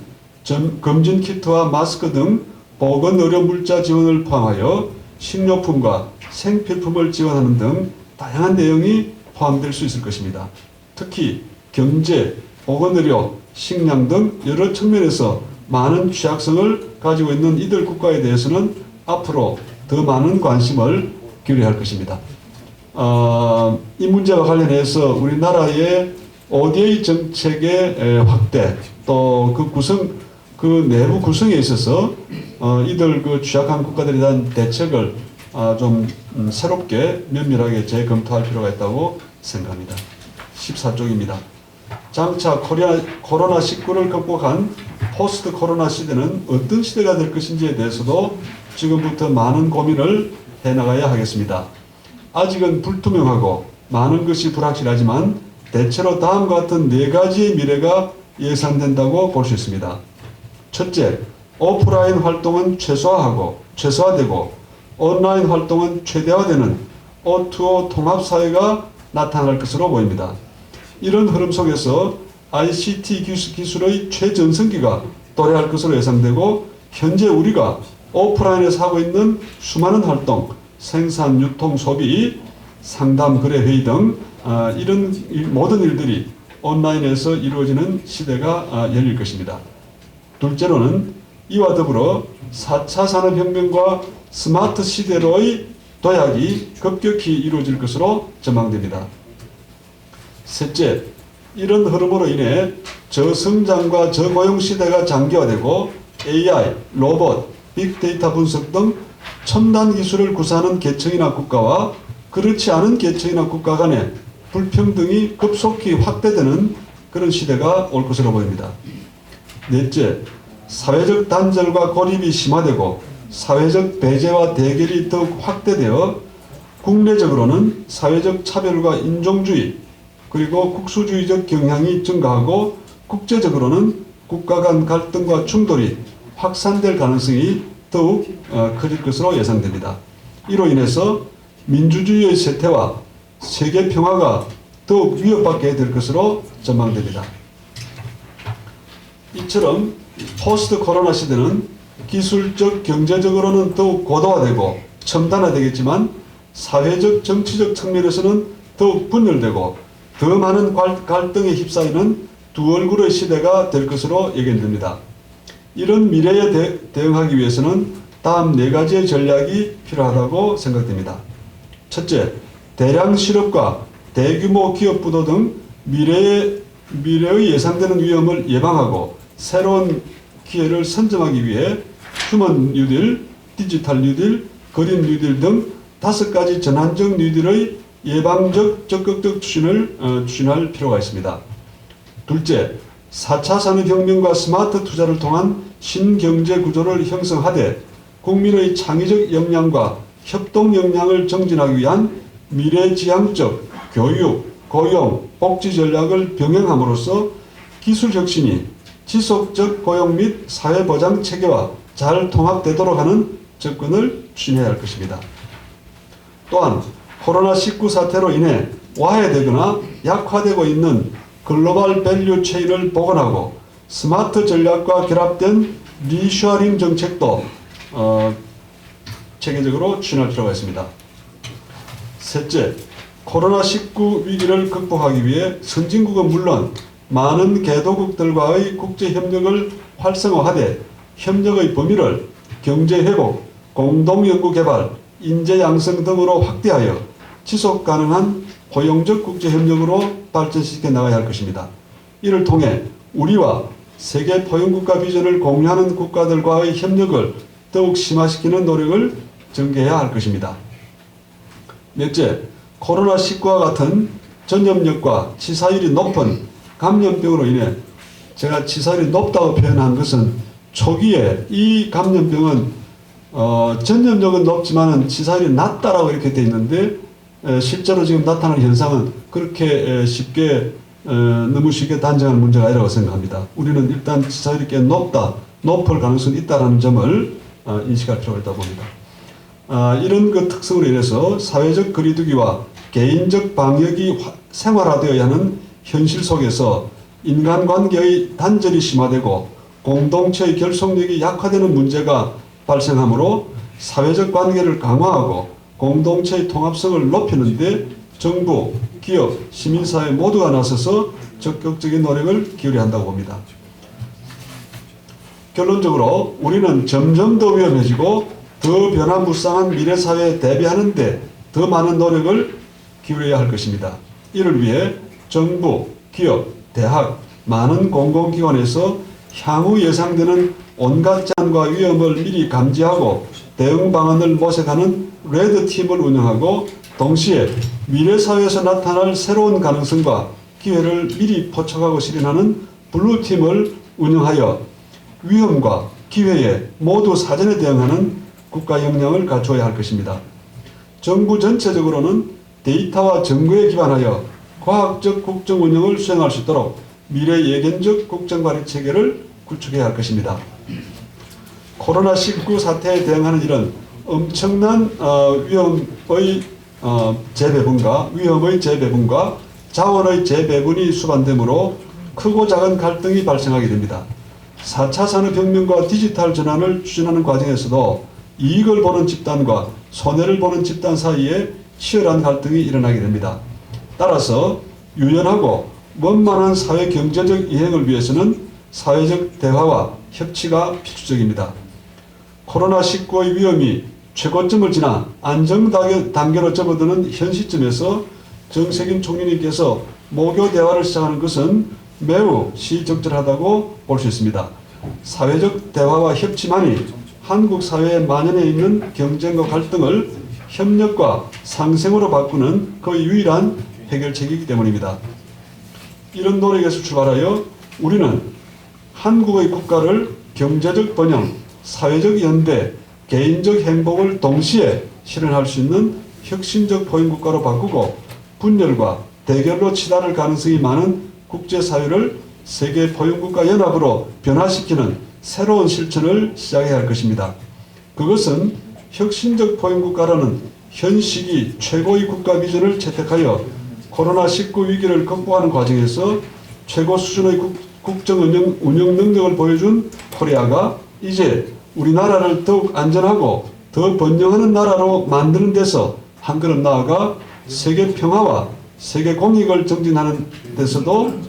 검진 키트와 마스크 등 보건 의료 물자 지원을 포함하여 식료품과 생필품을 지원하는 등 다양한 내용이 포함될 수 있을 것입니다. 특히 경제, 보건의료, 식량 등 여러 측면에서 많은 취약성을 가지고 있는 이들 국가에 대해서는 앞으로 더 많은 관심을 기울여야 할 것입니다. 이 문제와 관련해서 우리나라의 ODA 정책의 확대, 또 그 내부 구성에 있어서 이들 그 취약한 국가들에 대한 대책을 좀 새롭게 면밀하게 재검토할 필요가 있다고 생각합니다. 14쪽입니다. 장차 코로나19를 극복한 포스트 코로나 시대는 어떤 시대가 될 것인지에 대해서도 지금부터 많은 고민을 해나가야 하겠습니다. 아직은 불투명하고 많은 것이 불확실하지만 대체로 다음과 같은 4가지의 미래가 예상된다고 볼 수 있습니다. 첫째, 오프라인 활동은 최소화되고 온라인 활동은 최대화되는 O2O 통합사회가 나타날 것으로 보입니다. 이런 흐름 속에서 ICT 기술의 최전성기가 도래할 것으로 예상되고 현재 우리가 오프라인에서 하고 있는 수많은 활동, 생산, 유통, 소비, 상담, 거래, 회의 등 이런 모든 일들이 온라인에서 이루어지는 시대가 열릴 것입니다. 둘째로는 이와 더불어 4차 산업혁명과 스마트 시대로의 도약이 급격히 이루어질 것으로 전망됩니다. 셋째, 이런 흐름으로 인해 저성장과 저고용 시대가 장기화되고 AI, 로봇, 빅데이터 분석 등 첨단 기술을 구사하는 계층이나 국가와 그렇지 않은 계층이나 국가 간의 불평등이 급속히 확대되는 그런 시대가 올 것으로 보입니다. 넷째, 사회적 단절과 고립이 심화되고 사회적 배제와 대결이 더욱 확대되어 국내적으로는 사회적 차별과 인종주의 그리고 국수주의적 경향이 증가하고 국제적으로는 국가 간 갈등과 충돌이 확산될 가능성이 더욱 커질 것으로 예상됩니다. 이로 인해서 민주주의의 쇠퇴와 세계 평화가 더욱 위협받게 될 것으로 전망됩니다. 이처럼 포스트 코로나 시대는 기술적, 경제적으로는 더욱 고도화되고 첨단화되겠지만 사회적, 정치적 측면에서는 더욱 분열되고 더 많은 갈등에 휩싸이는 두 얼굴의 시대가 될 것으로 예견됩니다. 이런 미래에 대응하기 위해서는 다음 4가지의 전략이 필요하다고 생각됩니다. 첫째, 대량 실업과 대규모 기업 부도 등 미래의 예상되는 위험을 예방하고 새로운 기회를 선점하기 위해 휴먼 뉴딜, 디지털 뉴딜, 그린 뉴딜 등 5가지 전환적 뉴딜의 예방적 적극적 추진할 필요가 있습니다. 둘째, 4차 산업혁명과 스마트 투자를 통한 신경제 구조를 형성하되 국민의 창의적 역량과 협동 역량을 정진하기 위한 미래지향적 교육, 고용, 복지 전략을 병행함으로써 기술 혁신이 지속적 고용 및 사회보장 체계와 잘 통합되도록 하는 접근을 추진해야 할 것입니다. 또한 코로나19 사태로 인해 와해되거나 약화되고 있는 글로벌 밸류 체인을 복원하고 스마트 전략과 결합된 리쇼어링 정책도 체계적으로 추진할 필요가 있습니다. 셋째, 코로나19 위기를 극복하기 위해 선진국은 물론 많은 개도국들과의 국제협력을 활성화하되 협력의 범위를 경제회복, 공동연구개발, 인재양성 등으로 확대하여 지속가능한 포용적 국제협력으로 발전시켜 나가야 할 것입니다. 이를 통해 우리와 세계 포용국가 비전을 공유하는 국가들과의 협력을 더욱 심화시키는 노력을 전개해야 할 것입니다. 넷째, 코로나19와 같은 전염력과 치사율이 높은 감염병으로 인해 제가 치사율이 높다고 표현한 것은 초기에 이 감염병은 전염력은 높지만 치사율이 낮다라고 이렇게 되어 있는데 실제로 지금 나타나는 현상은 그렇게 쉽게 너무 쉽게 단정하는 문제가 아니라고 생각합니다. 우리는 일단 치사율이 꽤 높을 가능성이 있다는 점을 인식할 필요가 있다고 봅니다. 이런 그 특성으로 인해서 사회적 거리두기와 개인적 방역이 생활화되어야 하는 현실 속에서 인간관계의 단절이 심화되고 공동체의 결속력이 약화되는 문제가 발생하므로 사회적 관계를 강화하고 공동체의 통합성을 높이는 데 정부, 기업, 시민사회 모두가 나서서 적극적인 노력을 기울여야 한다고 봅니다. 결론적으로 우리는 점점 더 위험해지고 더 변화무쌍한 미래사회에 대비하는 데 더 많은 노력을 기울여야 할 것입니다. 이를 위해 정부, 기업, 대학, 많은 공공기관에서 향후 예상되는 온갖 제한과 위험을 미리 감지하고 대응 방안을 모색하는 레드팀을 운영하고 동시에 미래사회에서 나타날 새로운 가능성과 기회를 미리 포착하고 실현하는 블루팀을 운영하여 위험과 기회에 모두 사전에 대응하는 국가 역량을 갖추어야 할 것입니다. 정부 전체적으로는 데이터와 증거에 기반하여 과학적 국정 운영을 수행할 수 있도록 미래 예견적 국정관리 체계를 구축해야 할 것입니다. 코로나19 사태에 대응하는 일은 엄청난 위험의 재배분과 자원의 재배분이 수반되므로 크고 작은 갈등이 발생하게 됩니다. 4차 산업혁명과 디지털 전환을 추진하는 과정에서도 이익을 보는 집단과 손해를 보는 집단 사이에 치열한 갈등이 일어나게 됩니다. 따라서 유연하고 원만한 사회 경제적 이행을 위해서는 사회적 대화와 협치가 필수적입니다. 코로나19의 위험이 최고점을 지나 안정 단계로 접어드는 현 시점에서 정세균 총리님께서 모교 대화를 시작하는 것은 매우 시적절하다고 볼 수 있습니다. 사회적 대화와 협치만이 한국 사회에 만연해 있는 경쟁과 갈등을 협력과 상생으로 바꾸는 그 유일한 해결책이기 때문입니다. 이런 노력에서 출발하여 우리는 한국의 국가를 경제적 번영, 사회적 연대, 개인적 행복을 동시에 실현할 수 있는 혁신적 포용국가로 바꾸고 분열과 대결로 치달을 가능성이 많은 국제사회를 세계 포용국가 연합으로 변화시키는 새로운 실천을 시작해야 할 것입니다. 그것은 혁신적 포용국가라는 현 시기 최고의 국가 비전을 채택하여 코로나19 위기를 극복하는 과정에서 최고 수준의 국정 운영 능력을 보여준 코리아가 이제 우리나라를 더욱 안전하고 더 번영하는 나라로 만드는 데서 한 걸음 나아가 세계 평화와 세계 공익을 정진하는 데서도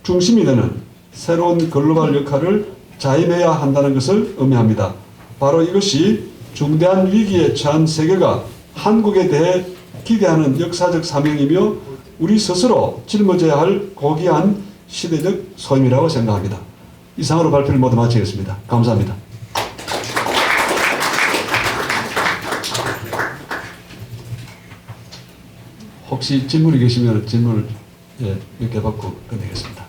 중심이 되는 새로운 글로벌 역할을 자임해야 한다는 것을 의미합니다. 바로 이것이 중대한 위기에 처한 세계가 한국에 대해 기대하는 역사적 사명이며 우리 스스로 짊어져야 할 고귀한 시대적 소임이라고 생각합니다. 이상으로 발표를 모두 마치겠습니다. 감사합니다. 혹시 질문이 계시면 질문을 몇 개 받고 끝내겠습니다.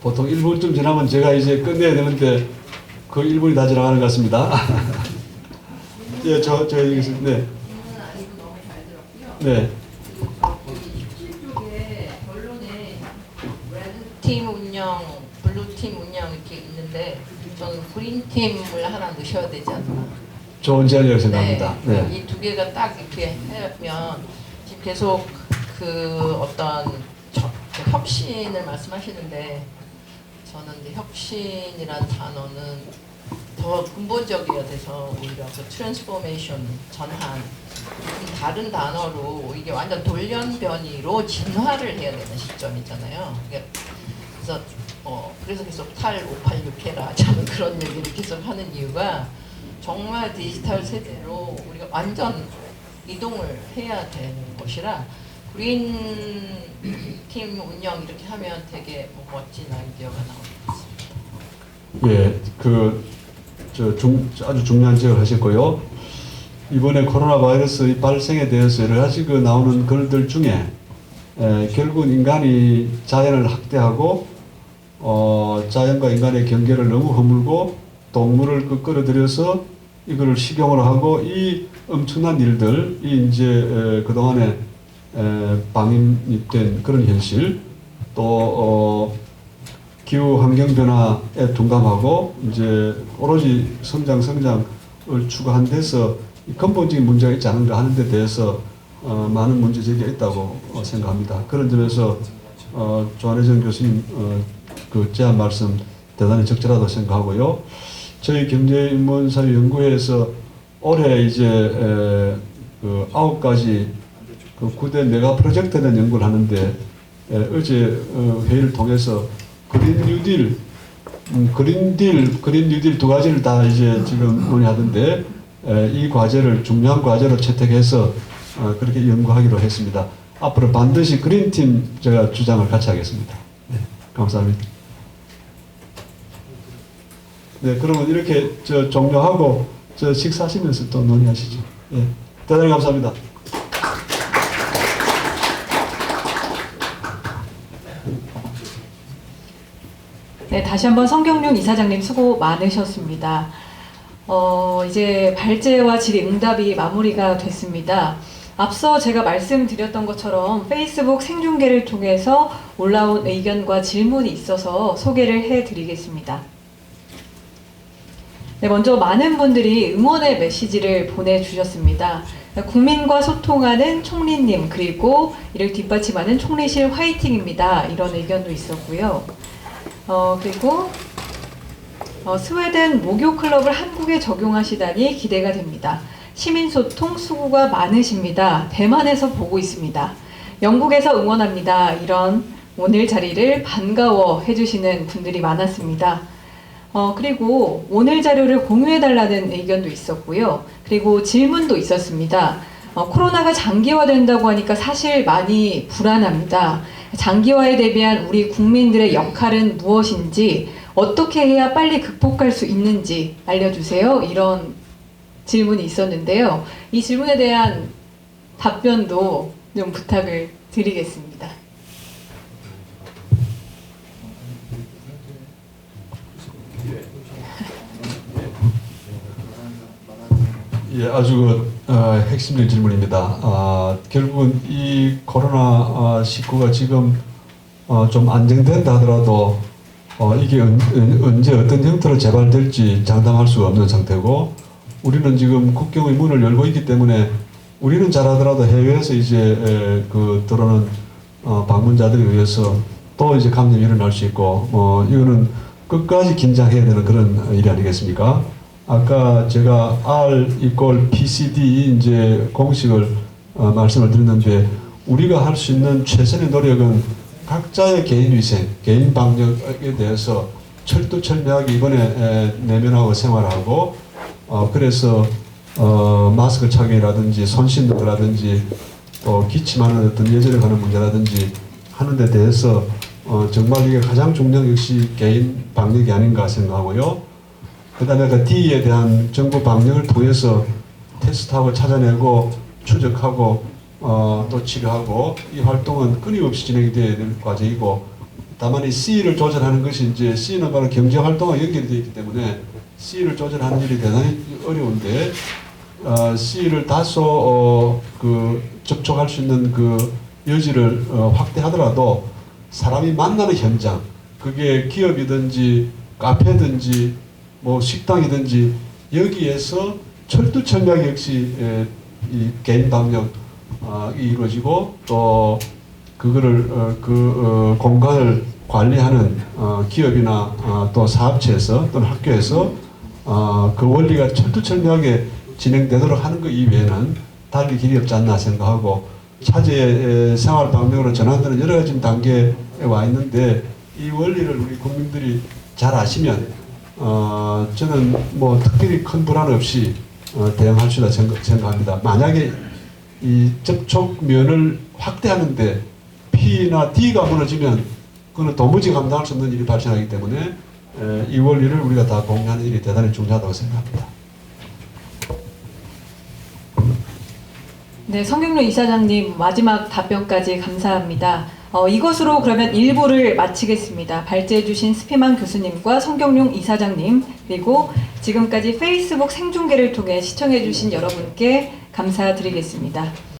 보통 1분쯤 지나면 제가 이제 끝내야 되는데 그 1분이 다 지나가는 것 같습니다. 예, 여기 있습니다. 네. 네. 쪽에 결론에 레드팀 운영, 블루팀 운영 이렇게 있는데 저는 그린팀을 하나 넣으셔야 되지 않나. 좋은 제안이라고 생각합니다. 네. 네. 이 두 개가 딱 이렇게 하면 지금 계속 그 어떤 혁신을 말씀하시는데 저는 이제 혁신이란 단어는 더 근본적이어야 돼서 오히려 그 트랜스포메이션, 전환 다른 단어로 이게 완전 돌연변이로 진화를 해야 되는 시점이잖아요. 그래서 그래서 계속 8586 해라 저는 그런 얘기를 계속 하는 이유가 정말 디지털 세대로 우리가 완전 이동을 해야 되는 것이라 그린 팀 운영 이렇게 하면 되게 멋진 아이디어가 나올 것 같습니다. 아주 중요한 지적을 하셨고요. 이번에 코로나 바이러스 발생에 대해서 여러 가지 나오는 글들 중에 결국은 인간이 자연을 학대하고 자연과 인간의 경계를 너무 허물고 동물을 끌어들여서 이거를 식용으로 하고 이 엄청난 일들이 이제 그동안에 방임이 된 그런 현실 또 기후 환경 변화에 둔감하고 이제 오로지 성장을 추구한 데서 근본적인 문제가 있지 않은가 하는 데 대해서 많은 문제 제기가 있다고 생각합니다. 그런 점에서 조한혜정 교수님 그 제안 말씀 대단히 적절하다고 생각하고요. 저희 경제인문사회연구회에서 올해 이제 그 9가지 그 9대 메가 프로젝트에 대한 연구를 하는데 어제 회의를 통해서 그린 뉴딜 두 가지를 다 이제 지금 논의하던데 이 과제를 중요한 과제로 채택해서 그렇게 연구하기로 했습니다. 앞으로 반드시 그린팀 제가 주장을 같이 하겠습니다. 네, 감사합니다. 네, 그러면 이렇게 종료하고 식사하시면서 또 논의하시죠. 네, 대단히 감사합니다. 네, 다시 한번 성경룡 이사장님 수고 많으셨습니다. 이제 발제와 질의응답이 마무리가 됐습니다. 앞서 제가 말씀드렸던 것처럼 페이스북 생중계를 통해서 올라온 의견과 질문이 있어서 소개를 해드리겠습니다. 네, 먼저 많은 분들이 응원의 메시지를 보내주셨습니다. 국민과 소통하는 총리님, 그리고 이를 뒷받침하는 총리실 화이팅입니다. 이런 의견도 있었고요. 그리고 스웨덴 모교 클럽을 한국에 적용하시다니 기대가 됩니다. 시민소통 수고가 많으십니다. 대만에서 보고 있습니다. 영국에서 응원합니다. 이런 오늘 자리를 반가워 해주시는 분들이 많았습니다. 그리고 오늘 자료를 공유해달라는 의견도 있었고요. 그리고 질문도 있었습니다. 코로나가 장기화된다고 하니까 사실 많이 불안합니다. 장기화에 대비한 우리 국민들의 역할은 무엇인지, 어떻게 해야 빨리 극복할 수 있는지 알려주세요. 이런 질문이 있었는데요. 이 질문에 대한 답변도 좀 부탁을 드리겠습니다. 예, 아주 핵심적인 질문입니다. 결국은 이 코로나19가 지금 좀 안정된다 하더라도 이게 언제 어떤 형태로 재발될지 장담할 수가 없는 상태고, 우리는 지금 국경의 문을 열고 있기 때문에 우리는 잘하더라도 해외에서 이제 들어오는 방문자들에 의해서 또 이제 감염이 일어날 수 있고, 이거는 끝까지 긴장해야 되는 그런 일이 아니겠습니까? 아까 제가 R=PCD 이제 공식을 말씀을 드렸는데, 우리가 할 수 있는 최선의 노력은 각자의 개인위생, 개인 방역에 대해서 철두철미하게 이번에 내면하고 생활하고, 그래서 마스크 착용이라든지 손 씻는 거라든지 또 기침하는 어떤 예절에 관한 문제라든지 하는 데 대해서 정말 이게 가장 중요한 역시 개인 방역이 아닌가 생각하고요. 그 다음에 그 D에 대한 정부 방역을 통해서 테스트하고 찾아내고 추적하고 또 치료하고, 이 활동은 끊임없이 진행이 되어야 될 과제이고, 다만 이 C를 조절하는 것이 이제 C는 바로 경제 활동과 연결이 되어 있기 때문에 C를 조절하는 일이 대단히 어려운데, C를 다소 접촉할 수 있는 그 여지를 확대하더라도 사람이 만나는 현장, 그게 기업이든지 카페든지 뭐 식당이든지 여기에서 철두철미하게 역시 이 개인 방역이 이루어지고, 또 그거를 공간을 관리하는 기업이나 또 사업체에서 또는 학교에서 그 원리가 철두철미하게 진행되도록 하는 것 이외에는 달리 길이 없지 않나 생각하고, 차제 생활 방역으로 전환되는 여러 가지 단계에 와 있는데, 이 원리를 우리 국민들이 잘 아시면 저는 뭐 특별히 큰 불안 없이 대응할 수 있다 생각합니다. 만약에 이 접촉면을 확대하는데 P나 D가 무너지면 그거는 도무지 감당할 수 없는 일이 발생하기 때문에 이 원리를 우리가 다 공유하는 일이 대단히 중요하다고 생각합니다. 네, 성경룡 이사장님 마지막 답변까지 감사합니다. 이것으로 그러면 1부를 마치겠습니다. 발제해주신 스피만 교수님과 성경룡 이사장님 그리고 지금까지 페이스북 생중계를 통해 시청해주신 여러분께 감사드리겠습니다.